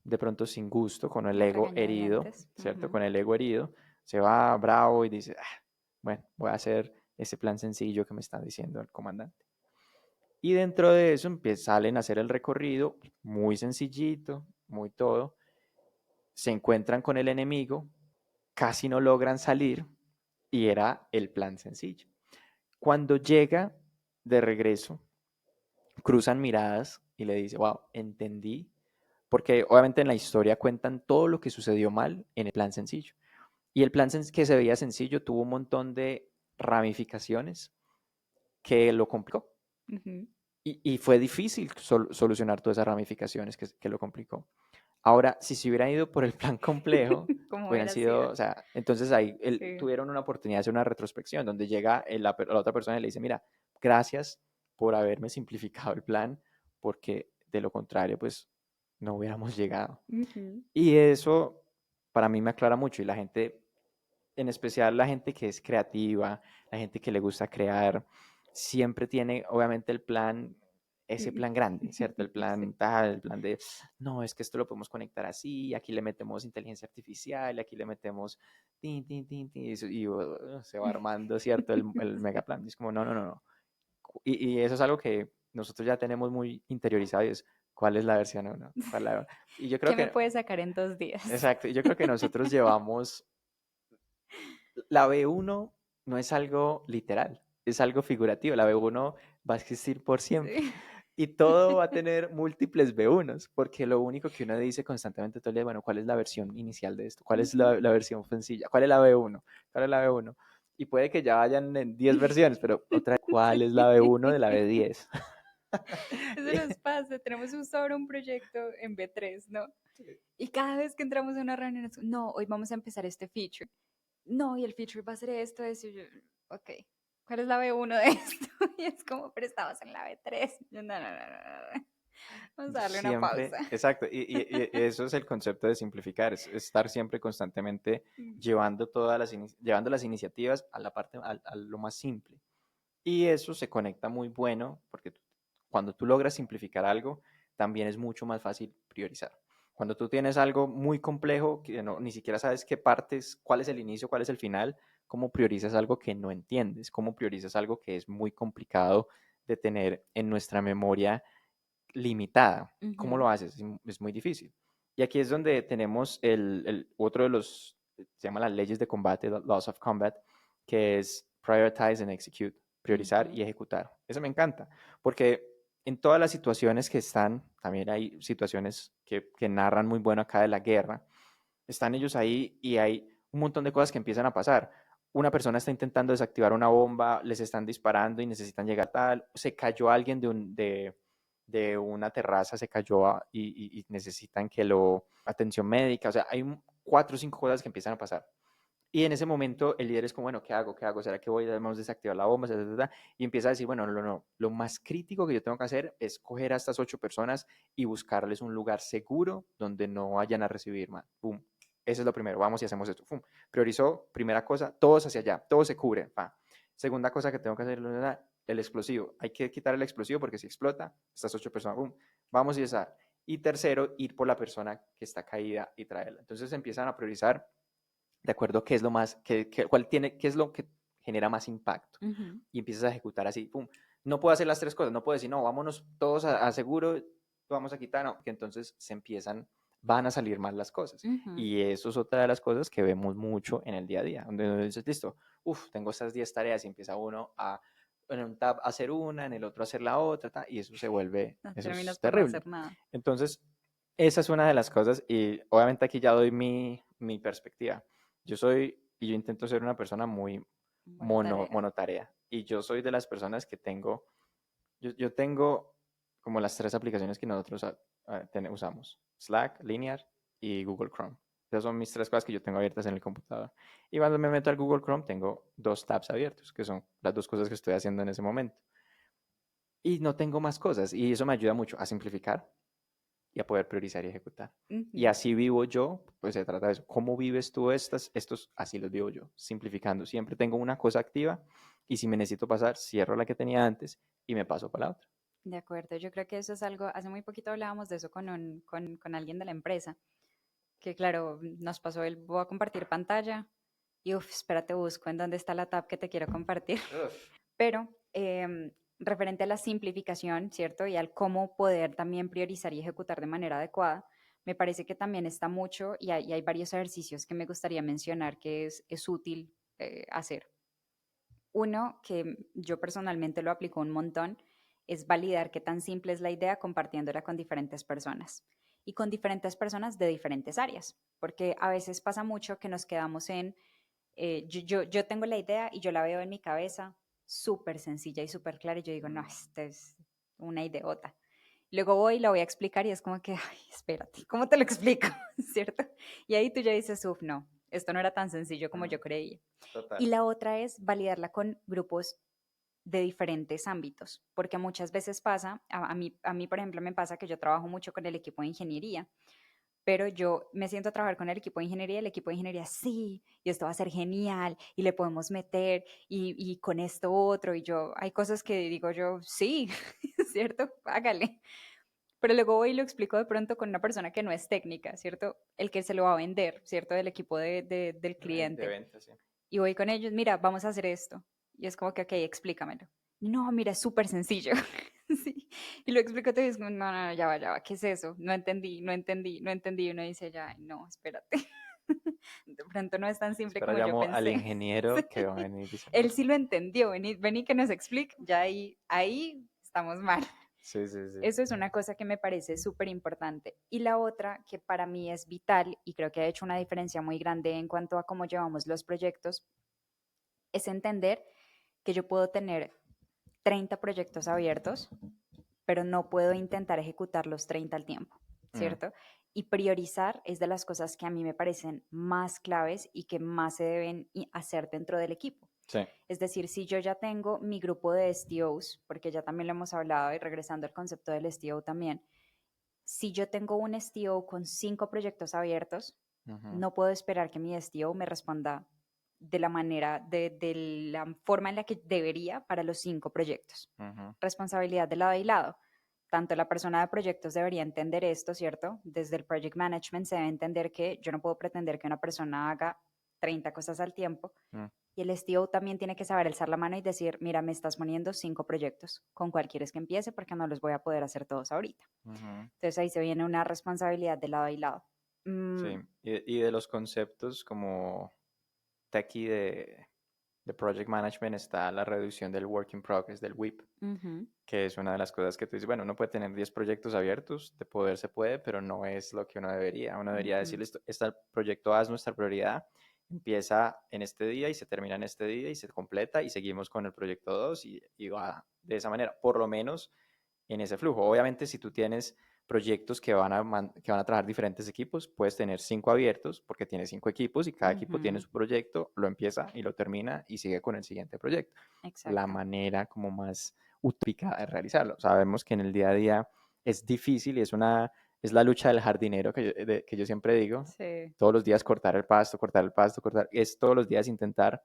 de pronto sin gusto, con el A ego herido, regañadientes. ¿cierto? Ujú. Con el ego herido, se va bravo y dice, "Ah, bueno, voy a hacer ese plan sencillo que me está diciendo el comandante". Y dentro de eso salen a hacer el recorrido, muy sencillito, muy todo. Se encuentran con el enemigo, casi no logran salir, y era el plan sencillo. Cuando llega de regreso, cruzan miradas y le dice, wow, entendí, porque obviamente en la historia cuentan todo lo que sucedió mal en el plan sencillo. Y el plan que se veía sencillo tuvo un montón de ramificaciones que lo complicó. Ujú. Y fue difícil solucionar todas esas ramificaciones que lo complicó. Ahora, si se hubieran ido por el plan complejo, ¿Cómo hubieran hubiera sido? sido, o sea, entonces ahí Sí. tuvieron una oportunidad de hacer una retrospección donde llega la otra persona y le dice, mira, gracias por haberme simplificado el plan, porque de lo contrario, pues no hubiéramos llegado. Ujú. Y eso para mí me aclara mucho y la gente, en especial la gente que es creativa, la gente que le gusta crear, siempre tiene obviamente el plan, ese plan grande, ¿cierto? El Sí. plan tal, el plan de, no, es que esto lo podemos conectar así, aquí le metemos inteligencia artificial, aquí le metemos tin, tin, tin, tin, y se va armando, ¿cierto? El mega plan. Es como, no, no, no, no. Y eso es algo que nosotros ya tenemos muy interiorizado y es, ¿cuál es la versión 1? Y yo creo ¿Qué me que, puede sacar en 2 días? exacto, y yo creo que nosotros llevamos la B1 no es algo literal, es algo figurativo. La B1 va a existir por siempre. Sí. Y todo va a tener múltiples B1s, porque lo único que uno dice constantemente todo el día, bueno, ¿cuál es la versión inicial de esto? ¿Cuál es Ujú. la versión sencilla? ¿Cuál es la B1? ¿Cuál es la B1? Y puede que ya vayan en 10 versiones, pero otra, ¿cuál es la B1 de la Sí. B10? Eso nos pasa, tenemos sobre un proyecto en B3, ¿no? Y cada vez que entramos a una reunión, no, hoy vamos a empezar este feature. no, y el feature va a ser esto, eso, y yo, ok, ¿cuál es la B1 de esto? Y es como, pero estabas en la B3. Yo, no, no, no, no, no. Vamos a Yo darle una pausa. siempre, exacto, y eso es el concepto de simplificar, es estar siempre constantemente llevando llevando las iniciativas a la parte, a lo más simple. Y eso se conecta muy bueno porque cuando tú logras simplificar algo, también es mucho más fácil priorizar. Cuando tú tienes algo muy complejo, que no, ni siquiera sabes qué partes, cuál es el inicio, cuál es el final, ¿cómo priorizas algo que no entiendes? ¿Cómo priorizas algo que es muy complicado de tener en nuestra memoria limitada? ¿Cómo Ujú, lo haces? Es muy difícil. Y aquí es donde tenemos otro de los, se llama las leyes de combate, laws of combat, que es prioritize and execute, priorizar y ujú, ejecutar. Eso me encanta, porque en todas las situaciones que están, también hay situaciones que narran muy bueno acá de la guerra, están ellos ahí y hay un montón de cosas que empiezan a pasar. Una persona está intentando desactivar una bomba, les están disparando y necesitan llegar tal, se cayó alguien de una terraza, se cayó y necesitan que atención médica, o sea, hay cuatro o cinco cosas que empiezan a pasar. Y en ese momento el líder es como, bueno, ¿qué hago? ¿Qué hago? ¿Será que debemos desactivar la bomba? Y empieza a decir, bueno, no, no, lo más crítico que yo tengo que hacer es coger a estas 8 personas y buscarles un lugar seguro donde no vayan a recibir más. ¡Pum! Eso es lo primero, vamos y hacemos esto. ¡Pum! Priorizó, primera cosa, todos hacia allá, todos se cubren. ¡Pa! Segunda cosa que tengo que hacer, el explosivo. Hay que quitar el explosivo porque si explota, estas 8 personas, ¡pum! Vamos y esa. Y tercero, ir por la persona que está caída y traerla. Entonces empiezan a priorizar de acuerdo a qué es lo más, qué es lo que genera más impacto. ujú, Y empiezas a ejecutar así, pum. No puedo hacer las tres cosas, no puedo decir, no, vámonos todos a seguro, vamos a quitar, no, que entonces van a salir mal las cosas. ujú, Y eso es otra de las cosas que vemos mucho en el día a día, donde uno dice, listo, tengo estas 10 tareas y empieza uno en un tab a hacer una, en el otro a hacer la otra, y no, eso es terminas por no terrible. hacer nada. Entonces, esa es una de las cosas y obviamente aquí ya doy mi perspectiva. Y yo intento ser una persona muy Buena tarea. monotarea. Y yo soy de las personas que yo tengo como las tres aplicaciones que nosotros usamos: Slack, Linear y Google Chrome. Esas son mis tres cosas que yo tengo abiertas en el computador. Y cuando me meto al Google Chrome tengo dos tabs abiertos, que son las dos cosas que estoy haciendo en ese momento. Y no tengo más cosas. Y eso me ayuda mucho a simplificar y a poder priorizar y ejecutar. Y Ujú. así vivo yo, pues se trata de eso. ¿Cómo vives tú estos? Así los vivo yo, simplificando. Siempre tengo una cosa activa y si me necesito pasar, cierro la que tenía antes y me paso para la otra. De acuerdo, yo creo que eso es algo, hace muy poquito hablábamos de eso con alguien de la empresa, que claro, nos pasó el, voy a compartir pantalla y uff, espérate, busco en dónde está la tab que te quiero compartir. Uf. Pero referente a la simplificación, ¿cierto? Y al cómo poder también priorizar y ejecutar de manera adecuada, me parece que también está mucho y hay varios ejercicios que me gustaría mencionar que es útil hacer. Uno que yo personalmente lo aplico un montón es validar qué tan simple es la idea compartiéndola con diferentes personas y con diferentes personas de diferentes áreas, porque a veces pasa mucho que nos quedamos en, yo tengo la idea y yo la veo en mi cabeza súper sencilla y súper clara y yo digo, no, esta es una ideota. Luego voy y la voy a explicar y es como que, ay, espérate, ¿cómo te lo explico? ¿Cierto? Y ahí tú ya dices, uff, no, esto no era tan sencillo como yo creía. Y Total. la otra es validarla con grupos de diferentes ámbitos, porque muchas veces pasa, a mí, por ejemplo, me pasa que yo trabajo mucho con el equipo de ingeniería, pero yo me siento a trabajar con el equipo de ingeniería, el equipo de ingeniería, sí, y esto va a ser genial, y le podemos meter, y con esto otro, y yo, hay cosas que digo yo, sí, ¿cierto? Hágale. Pero luego voy y lo explico de pronto con una persona que no es técnica, ¿cierto? El que se lo va a vender, ¿cierto? Del equipo del De cliente venta, sí. y voy con ellos, mira, vamos a hacer esto. Y es como que, ok, explícamelo. No, mira, es súper sencillo. Sí. Y lo explico todo y es como, no, no, no, ya va, ¿qué es eso? No entendí, no entendí, no entendí. Y uno dice, ya, ay, no, espérate. De pronto no es tan simple Espera, como yo llamo al pensé. ingeniero que va a Sí. venir y dice, Él sí lo entendió, vení que nos explique. Ya ahí estamos mal. sí, sí, sí. Eso es una cosa que me parece súper importante. Y la otra, que para mí es vital y creo que ha hecho una diferencia muy grande en cuanto a cómo llevamos los proyectos, es entender que yo puedo tener 30 proyectos abiertos, pero no puedo intentar ejecutar los 30 al tiempo, Mm, ¿cierto? Y priorizar es de las cosas que a mí me parecen más claves y que más se deben hacer dentro del equipo. Sí. Es decir, si yo ya tengo mi grupo de STOs, porque ya también lo hemos hablado y regresando al concepto del STO también, si yo tengo un STO con 5 proyectos abiertos, Ujú, no puedo esperar que mi STO me responda de la manera, de la forma en la que debería para los 5 proyectos. ujú, Responsabilidad de lado y lado. Tanto la persona de proyectos debería entender esto, ¿cierto? Desde el project management se debe entender que yo no puedo pretender que una persona haga 30 cosas al tiempo. mm, Y el STO también tiene que saber alzar la mano y decir, mira, me estás poniendo 5 proyectos, ¿con cuál quieres que empiece? Porque no los voy a poder hacer todos ahorita. ujú. Entonces ahí se viene una responsabilidad de lado y lado. Sí, Mm, y de los conceptos como techie de project management está la reducción del work in progress, del WIP, ujú, que es una de las cosas que tú dices, bueno, uno puede tener 10 proyectos abiertos, de poder se puede, pero no es lo que uno debería. Uno debería ujú, decirle, este proyecto A es nuestra prioridad, empieza en este día y se termina en este día y se completa y seguimos con el proyecto 2 y va de esa manera, por lo menos en ese flujo. Obviamente, si tú tienes proyectos que van a trabajar diferentes equipos, puedes tener 5 abiertos porque tienes 5 equipos y cada equipo tiene ujú, su proyecto, lo empieza y lo termina y sigue con el siguiente proyecto. La exacto. manera como más utópica de realizarlo. Sabemos que en el día a día es difícil y es la lucha del jardinero que yo siempre digo. Sí. Todos los días cortar el pasto, cortar el pasto, cortar. Es todos los días intentar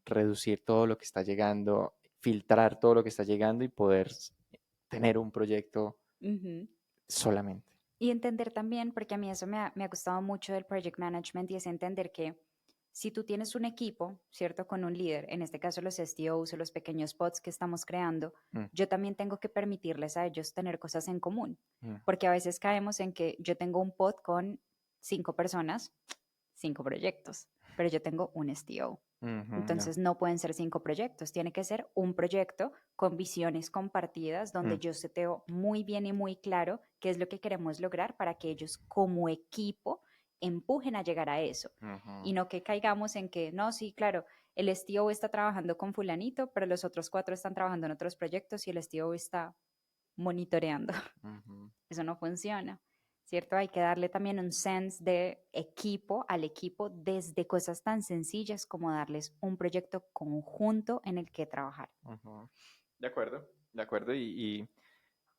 reducir todo lo que está llegando, filtrar todo lo que está llegando y poder tener un proyecto Ujú. solamente. Y entender también, porque a mí eso me ha gustado mucho del project management y es entender que si tú tienes un equipo, ¿cierto? Con un líder, en este caso los STOs o los pequeños pods que estamos creando, Mm, yo también tengo que permitirles a ellos tener cosas en común, mm, porque a veces caemos en que yo tengo un pod con 5 personas, 5 proyectos, pero yo tengo un STO. ujú, no, Entonces no pueden ser 5 proyectos, tiene que ser un proyecto con visiones compartidas donde mm, yo seteo muy bien y muy claro qué es lo que queremos lograr para que ellos como equipo empujen a llegar a eso y ujú, no que caigamos en que, no, sí, claro, el STO está trabajando con fulanito, pero los otros 4 están trabajando en otros proyectos y el STO está monitoreando. ujú, Eso no funciona, ¿cierto? Hay que darle también un sense de equipo al equipo desde cosas tan sencillas como darles un proyecto conjunto en el que trabajar. ujú. De acuerdo, de acuerdo. Y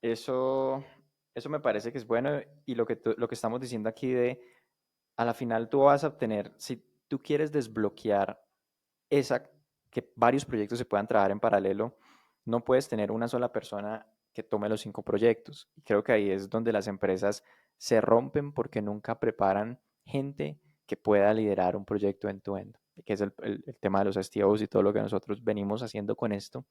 eso, eso me parece que es bueno. Y lo que estamos diciendo aquí de, a la final tú vas a obtener, si tú quieres desbloquear esa, que varios proyectos se puedan trabajar en paralelo, no puedes tener una sola persona que tome los 5 proyectos. Y creo que ahí es donde las empresas se rompen porque nunca preparan gente que pueda liderar un proyecto end-to-end, que es el tema de los STOs y todo lo que nosotros venimos haciendo con esto.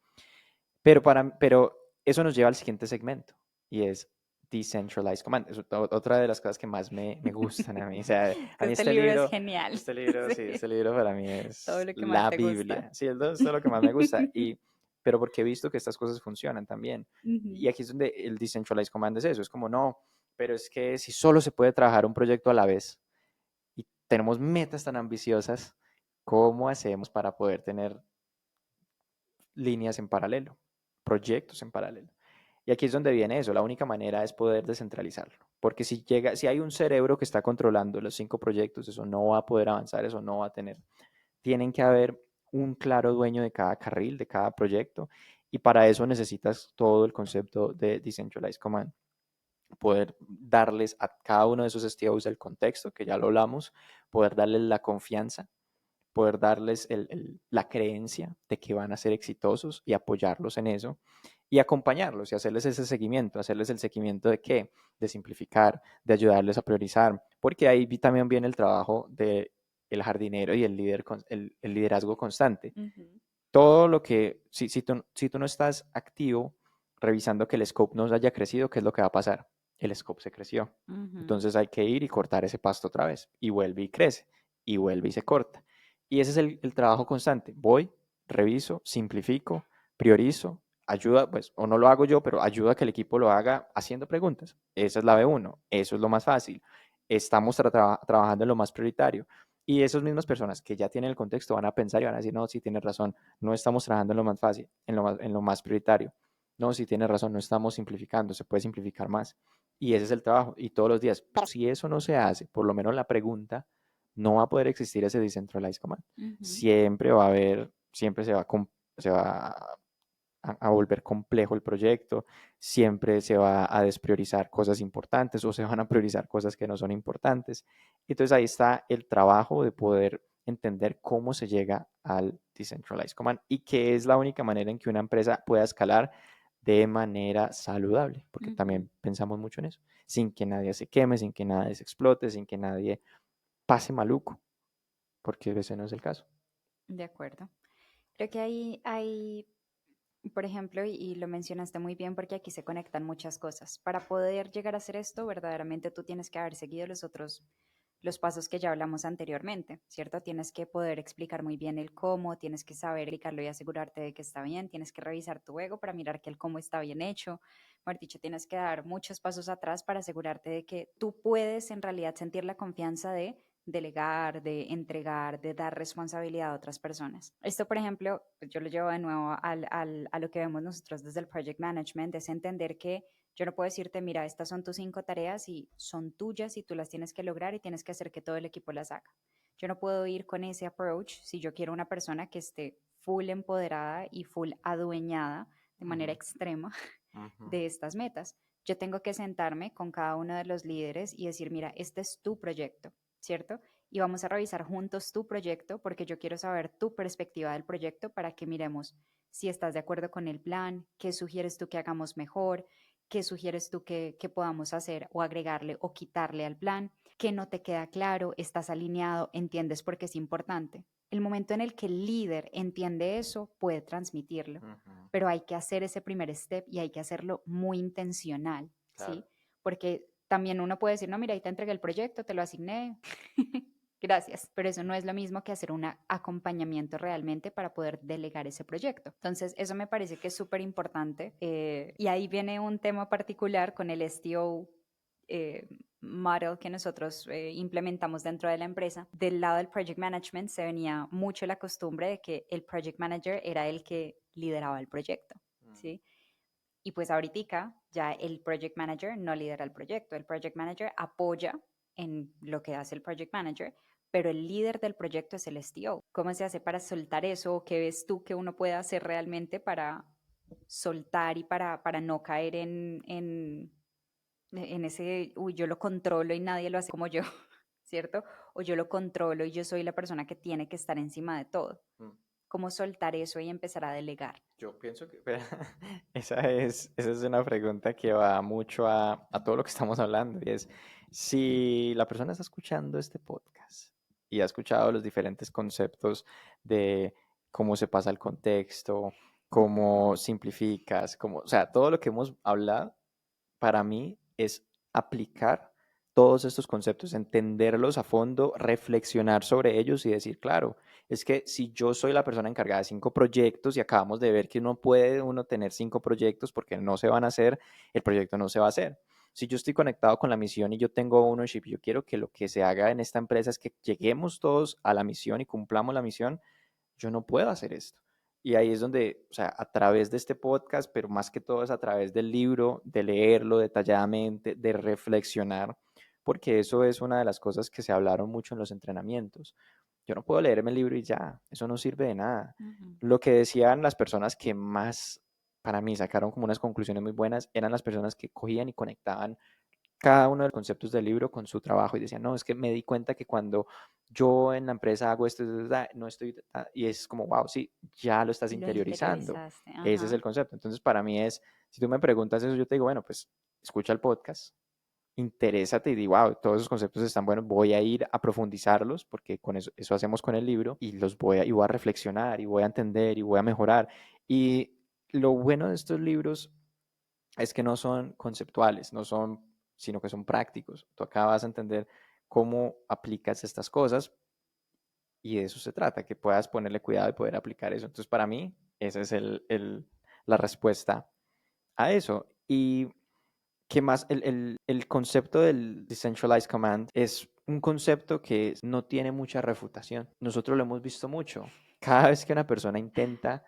Pero eso nos lleva al siguiente segmento y es Decentralized Command. Es otra de las cosas que más me gustan a mí. O sea, Es a que mí este libro es genial. este libro, sí, Sí, este libro para mí todo es lo que más la te gusta. Biblia. Sí, es lo que más me gusta. Pero porque he visto que estas cosas funcionan también. Ujú, Y aquí es donde el Decentralized Command es eso. Es como, no, pero es que si solo se puede trabajar un proyecto a la vez y tenemos metas tan ambiciosas, ¿cómo hacemos para poder tener líneas en paralelo, proyectos en paralelo? Y aquí es donde viene eso, la única manera es poder descentralizarlo, porque si hay un cerebro que está controlando los 5 proyectos, eso no va a poder avanzar, eso no va a tener. Tienen que haber un claro dueño de cada carril, de cada proyecto, y para eso necesitas todo el concepto de Decentralized Command, poder darles a cada uno de esos STOs el contexto, que ya lo hablamos, poder darles la confianza, poder darles la creencia de que van a ser exitosos y apoyarlos en eso y acompañarlos y hacerles ese seguimiento, hacerles el seguimiento de qué, de simplificar, de ayudarles a priorizar, porque ahí también viene el trabajo de el jardinero y el líder, el liderazgo constante. ujú, Todo lo que, si tú no estás activo revisando que el scope no haya crecido, ¿qué es lo que va a pasar? El scope se creció. ujú, Entonces hay que ir y cortar ese pasto otra vez. Y vuelve y crece. Y vuelve y se corta. Y ese es el trabajo constante. Voy, reviso, simplifico, priorizo, ayuda, pues, o no lo hago yo, pero ayuda a que el equipo lo haga haciendo preguntas. Esa es la B1. Eso es lo más fácil. Estamos trabajando en lo más prioritario. Y esas mismas personas que ya tienen el contexto van a pensar y van a decir, no, sí tienes razón, no estamos trabajando en lo más fácil, en lo más prioritario. No, sí tienes razón, no estamos simplificando, se puede simplificar más. Y ese es el trabajo. Y todos los días, pero si eso no se hace, por lo menos la pregunta, no va a poder existir ese decentralized command. Ujú. Siempre va a haber, siempre se va a volver complejo el proyecto, siempre se va a despriorizar cosas importantes o se van a priorizar cosas que no son importantes. Entonces ahí está el trabajo de poder entender cómo se llega al decentralized command y que es la única manera en que una empresa pueda escalar de manera saludable, porque Ujú. también pensamos mucho en eso, sin que nadie se queme, sin que nadie se explote, sin que nadie pase maluco, porque ese no es el caso. De acuerdo. Creo que hay, por ejemplo, y lo mencionaste muy bien porque aquí se conectan muchas cosas. Para poder llegar a hacer esto, verdaderamente tú tienes que haber seguido los pasos que ya hablamos anteriormente, ¿cierto? Tienes que poder explicar muy bien el cómo, tienes que saber explicarlo y asegurarte de que está bien, tienes que revisar tu ego para mirar que el cómo está bien hecho. Mejor dicho, tienes que dar muchos pasos atrás para asegurarte de que tú puedes en realidad sentir la confianza de delegar, de entregar, de dar responsabilidad a otras personas. Esto, por ejemplo, pues yo lo llevo de nuevo a lo que vemos nosotros desde el Project Management, es entender que yo no puedo decirte, mira, estas son tus 5 tareas y son tuyas y tú las tienes que lograr y tienes que hacer que todo el equipo las haga. Yo no puedo ir con ese approach si yo quiero una persona que esté full empoderada y full adueñada de manera Ujú, extrema ujú, de estas metas. Yo tengo que sentarme con cada uno de los líderes y decir, mira, este es tu proyecto, ¿cierto? Y vamos a revisar juntos tu proyecto porque yo quiero saber tu perspectiva del proyecto para que miremos si estás de acuerdo con el plan, qué sugieres tú que hagamos mejor, qué sugieres tú que podamos hacer o agregarle o quitarle al plan, qué no te queda claro, estás alineado, entiendes por qué es importante. El momento en el que el líder entiende eso, puede transmitirlo, ujú. pero hay que hacer ese primer step y hay que hacerlo muy intencional, Claro. ¿sí? Porque también uno puede decir, no, mira, ahí te entregué el proyecto, te lo asigné, gracias, pero eso no es lo mismo que hacer un acompañamiento realmente para poder delegar ese proyecto. Entonces, eso me parece que es súper importante. Y ahí viene un tema particular con el STO eh, model que nosotros implementamos dentro de la empresa. Del lado del project management se venía mucho la costumbre de que el project manager era el que lideraba el proyecto, Mm. ¿sí? Y pues ahorita ya el project manager no lidera el proyecto, el project manager apoya en lo que hace el project manager, pero el líder del proyecto es el STO. ¿Cómo se hace para soltar eso? ¿Qué ves tú que uno puede hacer realmente para soltar y para no caer en ese, uy, yo lo controlo y nadie lo hace como yo, ¿cierto? O yo lo controlo y yo soy la persona que tiene que estar encima de todo. Mm. ¿Cómo soltar eso y empezar a delegar? Yo pienso que esa es una pregunta que va mucho a todo lo que estamos hablando, y es si la persona está escuchando este podcast y ha escuchado los diferentes conceptos de cómo se pasa el contexto, cómo simplificas, cómo, o sea, todo lo que hemos hablado para mí es aplicar todos estos conceptos, entenderlos a fondo, reflexionar sobre ellos y decir, claro, es que si yo soy la persona encargada de 5 proyectos y acabamos de ver que no puede uno tener 5 proyectos porque no se van a hacer, el proyecto no se va a hacer. Si yo estoy conectado con la misión y yo tengo ownership, yo quiero que lo que se haga en esta empresa es que lleguemos todos a la misión y cumplamos la misión, yo no puedo hacer esto. Y ahí es donde, o sea, a través de este podcast, pero más que todo es a través del libro, de leerlo detalladamente, de reflexionar, porque eso es una de las cosas que se hablaron mucho en los entrenamientos. Yo no puedo leerme el libro y ya, eso no sirve de nada. Ujú. Lo que decían las personas que más, para mí, sacaron como unas conclusiones muy buenas, eran las personas que cogían y conectaban cada uno de los conceptos del libro con su trabajo y decía, no, es que me di cuenta que cuando yo en la empresa hago esto, no estoy, y es como, wow, sí, ya lo estás Lo interiorizando. interiorizaste, Ese es ajá. el concepto. Entonces, para mí es, si tú me preguntas eso, yo te digo, bueno, pues escucha el podcast, interésate y di, wow, todos esos conceptos están buenos, voy a ir a profundizarlos, porque con eso hacemos con el libro, y y voy a reflexionar, y voy a entender, y voy a mejorar. Y lo bueno de estos libros es que no son conceptuales, no son, sino que son prácticos. Tú acá vas a entender cómo aplicas estas cosas y de eso se trata, que puedas ponerle cuidado y poder aplicar eso. Entonces, para mí, esa es la respuesta a eso. Y qué más, el concepto del Decentralized Command es un concepto que no tiene mucha refutación. Nosotros lo hemos visto mucho. Cada vez que una persona intenta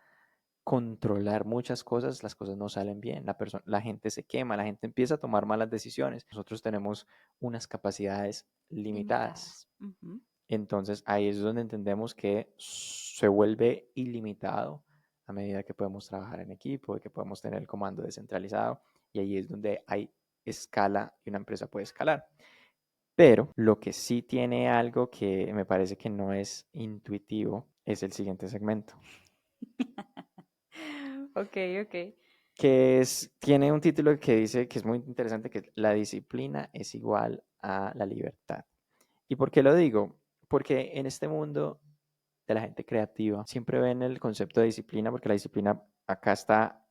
controlar muchas cosas, las cosas no salen bien, la gente se quema, la gente empieza a tomar malas decisiones. Nosotros tenemos unas capacidades limitadas. Limitadas. Ujú. Entonces ahí es donde entendemos que se vuelve ilimitado a medida que podemos trabajar en equipo, y que podemos tener el comando descentralizado, y ahí es donde hay escala y una empresa puede escalar. Pero lo que sí tiene algo que me parece que no es intuitivo es el siguiente segmento, Ok, ok. tiene un título que dice que es muy interesante, que es la disciplina es igual a la libertad. ¿Y por qué lo digo? Porque en este mundo de la gente creativa siempre ven el concepto de disciplina, porque la disciplina acá está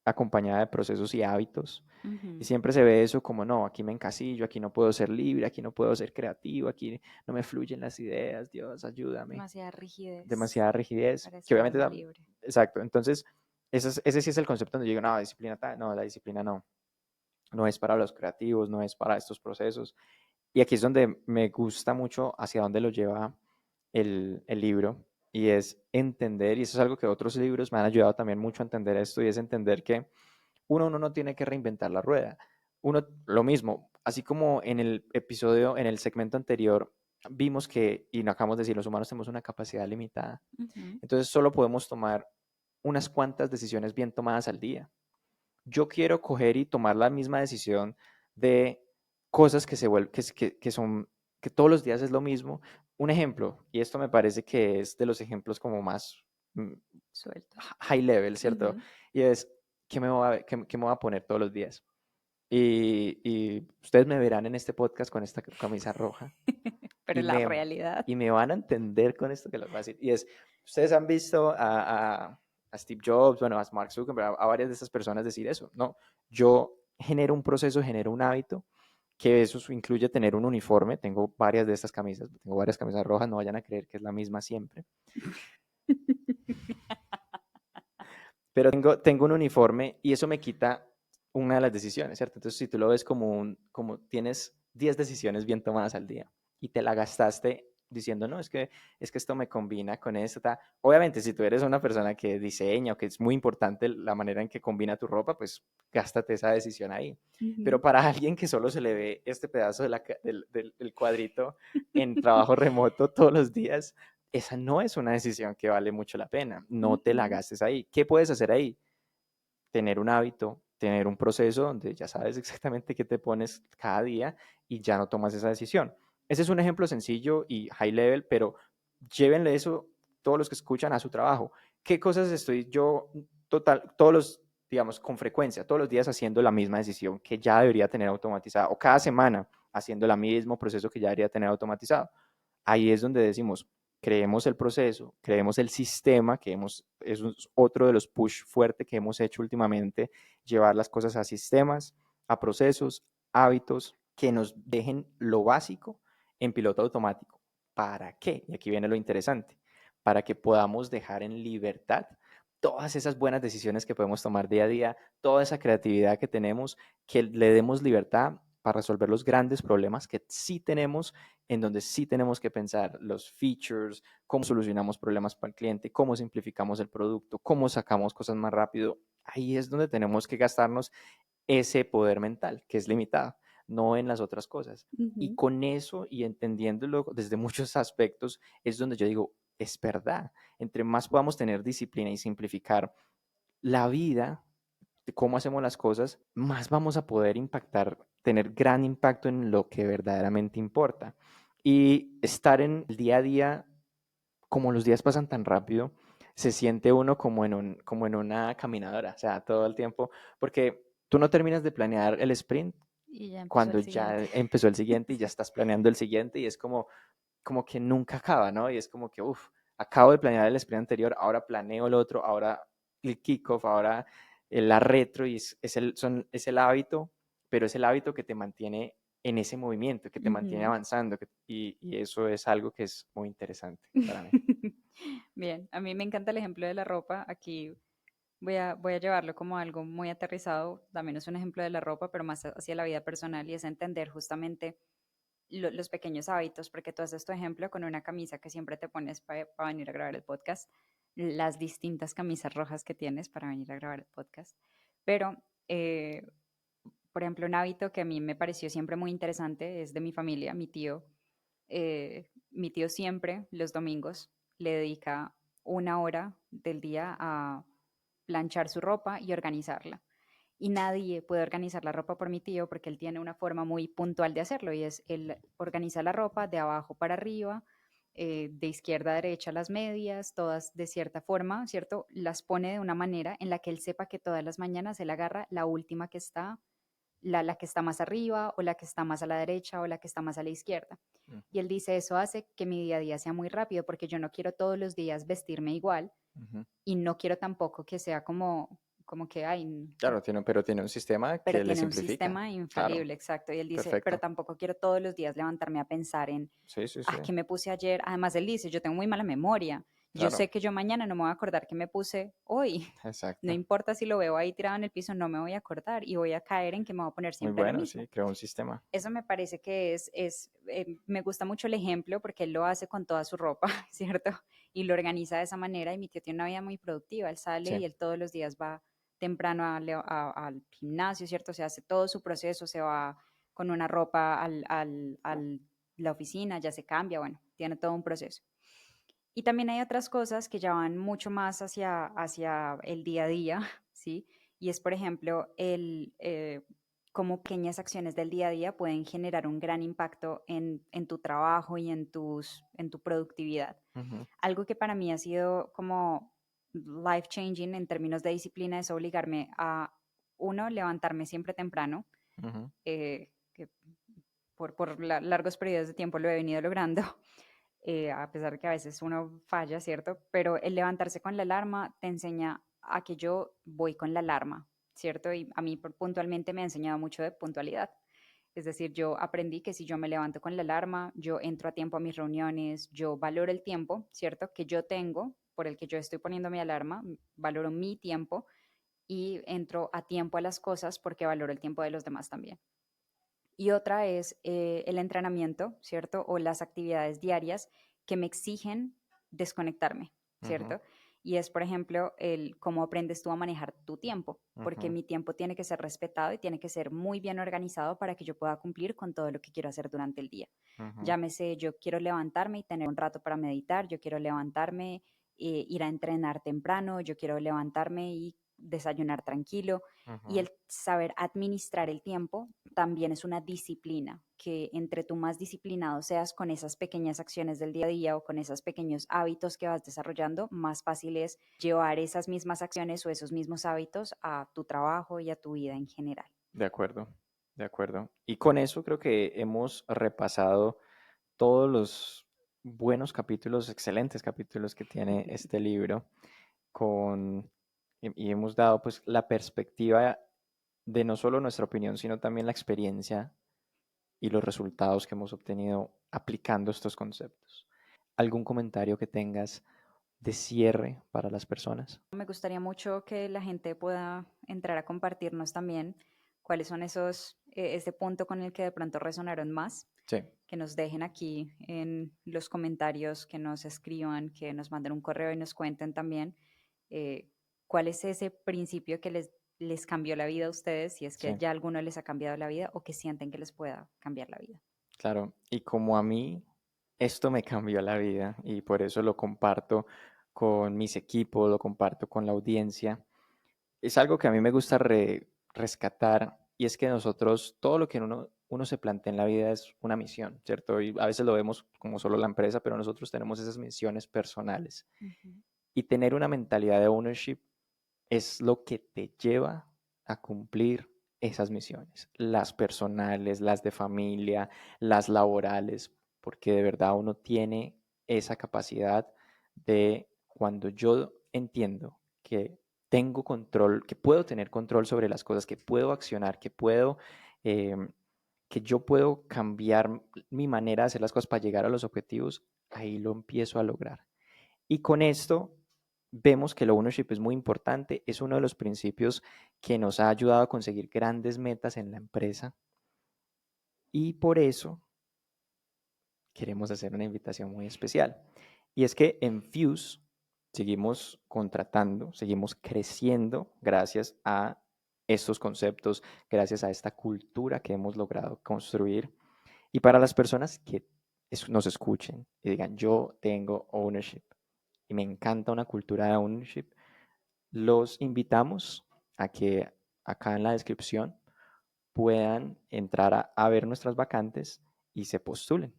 acompañada de procesos y hábitos. Y Ujú. siempre se ve eso como, no, aquí me encasillo, aquí no puedo ser libre, aquí no puedo ser creativo, aquí no me fluyen las ideas, Dios, ayúdame. Demasiada rigidez Demasiada rigidez, para que este obviamente alma libre. exacto. Entonces, ese sí es el concepto donde yo digo, no, disciplina, no, la disciplina no es para los creativos, no es para estos procesos. Y aquí es donde me gusta mucho hacia dónde lo lleva el libro, y es entender, y eso es algo que otros libros me han ayudado también mucho a entender esto, y es entender que uno no tiene que reinventar la rueda. Uno, lo mismo, así como en el episodio, en el segmento anterior, vimos que, y no acabamos de decir, los humanos tenemos una capacidad limitada. Ujú. Entonces solo podemos tomar unas cuantas decisiones bien tomadas al día. Yo quiero coger y tomar la misma decisión de cosas que se vuelven, que son, que todos los días es lo mismo. Un ejemplo, y esto me parece que es de los ejemplos como más mm, Sueltos. high level, ¿cierto? Ujú. Y es, ¿qué me voy a poner todos los días? Y ustedes me verán en este podcast con esta camisa roja, Pero y la me, realidad. y me van a entender con esto que les voy a decir. Y es, ustedes han visto a Steve Jobs, bueno, a Mark Zuckerberg, a varias de estas personas decir eso. No, yo genero un proceso, genero un hábito, que eso incluye tener un uniforme. Tengo varias de estas camisas, tengo varias camisas rojas, no vayan a creer que es la misma siempre. Pero tengo un uniforme, y eso me quita una de las decisiones, ¿cierto? Entonces, si tú lo ves como tienes 10 decisiones bien tomadas al día y te la gastaste diciendo, no, es que esto me combina con esto. Obviamente, si tú eres una persona que diseña, o que es muy importante la manera en que combina tu ropa, pues gástate esa decisión ahí. Pero Ujú. para alguien que solo se le ve este pedazo del cuadrito en trabajo remoto todos los días, esa no es una decisión que vale mucho la pena. No te la Ujú. gastes ahí. ¿Qué puedes hacer ahí? Tener un hábito, tener un proceso donde ya sabes exactamente qué te pones cada día y ya no tomas esa decisión. Ese es un ejemplo sencillo y high level, pero llévenle eso todos los que escuchan a su trabajo. ¿Qué cosas estoy yo todos los, digamos, con frecuencia, todos los días haciendo la misma decisión que ya debería tener automatizada, o cada semana haciendo el mismo proceso que ya debería tener automatizado? Ahí es donde decimos, creemos el proceso, creemos el sistema, es otro de los push fuerte que hemos hecho últimamente, llevar las cosas a sistemas, a procesos, hábitos que nos dejen lo básico en piloto automático. ¿Para qué? Y aquí viene lo interesante, para que podamos dejar en libertad todas esas buenas decisiones que podemos tomar día a día, toda esa creatividad que tenemos, que le demos libertad para resolver los grandes problemas que sí tenemos, en donde sí tenemos que pensar los features, cómo solucionamos problemas para el cliente, cómo simplificamos el producto, cómo sacamos cosas más rápido. Ahí es donde tenemos que gastarnos ese poder mental, que es limitado, no en las otras cosas. Y Ujú. con eso, y entendiéndolo desde muchos aspectos, es donde yo digo, es verdad. Entre más podamos tener disciplina y simplificar la vida, de cómo hacemos las cosas, más vamos a poder impactar, tener gran impacto en lo que verdaderamente importa. Y estar en el día a día, como los días pasan tan rápido, se siente uno como en una caminadora, o sea, todo el tiempo, porque tú no terminas de planear el sprint Y ya empezó cuando el ya siguiente. empezó el siguiente, y ya estás planeando el siguiente, y es como que nunca acaba, ¿no? Y es como que, uff, acabo de planear el sprint anterior, ahora planeo el otro, ahora el kickoff, ahora la retro, y es el hábito, pero es el hábito que te mantiene en ese movimiento, que te mantiene Ujú. avanzando, y eso es algo que es muy interesante para mí. Bien, a mí me encanta el ejemplo de la ropa. Aquí voy a llevarlo como algo muy aterrizado. También es un ejemplo de la ropa, pero más hacia la vida personal y es entender justamente los pequeños hábitos, porque tú haces tu ejemplo con una camisa que siempre te pones para venir a grabar el podcast. las distintas camisas rojas que tienes para venir a grabar el podcast. Pero, eh, por ejemplo, un hábito que a mí me pareció siempre muy interesante es de mi familia, mi tío. Mi tío siempre los domingos le dedica una hora del día a planchar su ropa y organizarla. Y nadie puede organizar la ropa por mi tío porque él tiene una forma muy puntual de hacerlo y es él organiza la ropa de abajo para arriba, de izquierda a derecha las medias, todas de cierta forma, ¿cierto? Las pone de una manera en la que él sepa que todas las mañanas él agarra la última que está, la que está más arriba o la que está más a la derecha o la que está más a la izquierda. Ujú, Y él dice, eso hace que mi día a día sea muy rápido porque yo no quiero todos los días vestirme igual ujú. y no quiero tampoco que sea como que, ay, Claro, pero tiene un sistema pero que le tiene un simplifica. sistema Claro, infalible, exacto. Y él dice, pero perfecto. tampoco quiero todos los días levantarme a pensar en, Sí, sí, sí. ah, ¿qué me puse ayer? Además, él dice, yo tengo muy mala memoria. Yo Claro, sé que yo mañana no me voy a acordar qué me puse hoy. No exacto. importa si lo veo ahí tirado en el piso, no me voy a acordar y voy a caer en que me voy a poner Muy siempre lo bueno, sí, mismo. creó un sistema. Eso me parece que me gusta mucho el ejemplo porque él lo hace con toda su ropa, ¿cierto? Y lo organiza de esa manera y mi tío tiene una vida muy productiva, él sale Sí. y él todos los días va temprano al gimnasio, ¿cierto? Se hace todo su proceso, se va con una ropa la oficina, ya se cambia, bueno, tiene todo un proceso. Y también hay otras cosas que ya van mucho más hacia el día a día, ¿sí? Y es, por ejemplo, cómo pequeñas acciones del día a día pueden generar un gran impacto en tu trabajo y en tu productividad. Ujú, Algo que para mí ha sido como life changing en términos de disciplina es obligarme a, uno, levantarme siempre temprano, ujú. que por largos periodos de tiempo lo he venido logrando, a pesar de que a veces uno falla, ¿cierto? Pero el levantarse con la alarma te enseña a que yo voy con la alarma, ¿cierto? Y a mí puntualmente me ha enseñado mucho de puntualidad. Es decir, yo aprendí que si yo me levanto con la alarma, yo entro a tiempo a mis reuniones, yo valoro el tiempo, ¿cierto? Que yo tengo, por el que yo estoy poniendo mi alarma, valoro mi tiempo y entro a tiempo a las cosas porque valoro el tiempo de los demás también. Y otra es el entrenamiento, ¿cierto? O las actividades diarias que me exigen desconectarme, Ujú, ¿cierto? Y es, por ejemplo, el cómo aprendes tú a manejar tu tiempo, porque ujú, mi tiempo tiene que ser respetado y tiene que ser muy bien organizado para que yo pueda cumplir con todo lo que quiero hacer durante el día. ujú. Llámese, yo quiero levantarme y tener un rato para meditar, yo quiero levantarme, ir a entrenar temprano, yo quiero levantarme y desayunar tranquilo, y Ujú. el saber administrar el tiempo también es una disciplina, que entre tú más disciplinado seas con esas pequeñas acciones del día a día o con esos pequeños hábitos que vas desarrollando, más fácil es llevar esas mismas acciones o esos mismos hábitos a tu trabajo y a tu vida en general. De acuerdo, de acuerdo. Y con eso creo que hemos repasado todos los buenos capítulos, excelentes capítulos que tiene este libro con, y hemos dado pues la perspectiva de no solo nuestra opinión, sino también la experiencia y los resultados que hemos obtenido aplicando estos conceptos. ¿Algún comentario que tengas de cierre para las personas? Me gustaría mucho que la gente pueda entrar a compartirnos también cuáles son ese punto con el que de pronto resonaron más, Sí, que nos dejen aquí en los comentarios, que nos escriban, que nos manden un correo y nos cuenten también eh, cuál es ese principio que les cambió la vida a ustedes, si es que sí, ya alguno les ha cambiado la vida o que sienten que les pueda cambiar la vida. claro. Y como a mí, esto me cambió la vida y por eso lo comparto con mis equipos, lo comparto con la audiencia. Es algo que a mí me gusta rescatar y es que nosotros, todo lo que uno se plantea en la vida es una misión, ¿cierto? Y a veces lo vemos como solo la empresa, pero nosotros tenemos esas misiones personales. Ujú. Y tener una mentalidad de ownership es lo que te lleva a cumplir esas misiones, las personales, las de familia, las laborales, porque de verdad uno tiene esa capacidad de cuando yo entiendo que tengo control, que puedo tener control sobre las cosas, que puedo accionar, em, que yo puedo cambiar mi manera de hacer las cosas para llegar a los objetivos, ahí lo empiezo a lograr. Y con esto vemos que el ownership es muy importante, es uno de los principios que nos ha ayudado a conseguir grandes metas en la empresa y por eso queremos hacer una invitación muy especial. Y es que en Fuse seguimos contratando, seguimos creciendo gracias a estos conceptos, gracias a esta cultura que hemos logrado construir. Y para las personas que nos escuchen y digan, yo tengo ownership y me encanta una cultura de ownership, los invitamos a que acá en la descripción puedan entrar a ver nuestras vacantes y se postulen.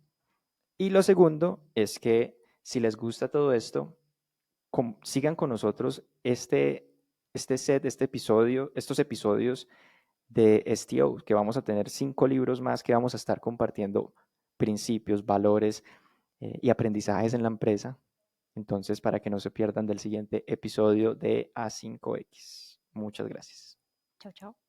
Y lo segundo es que si les gusta todo esto, sigan con nosotros este episodio, estos episodios de STO, que vamos a tener 5 libros más que vamos a estar compartiendo principios, valores y aprendizajes en la empresa. Entonces, para que no se pierdan del siguiente episodio de A5X. Muchas gracias. Chao, chao.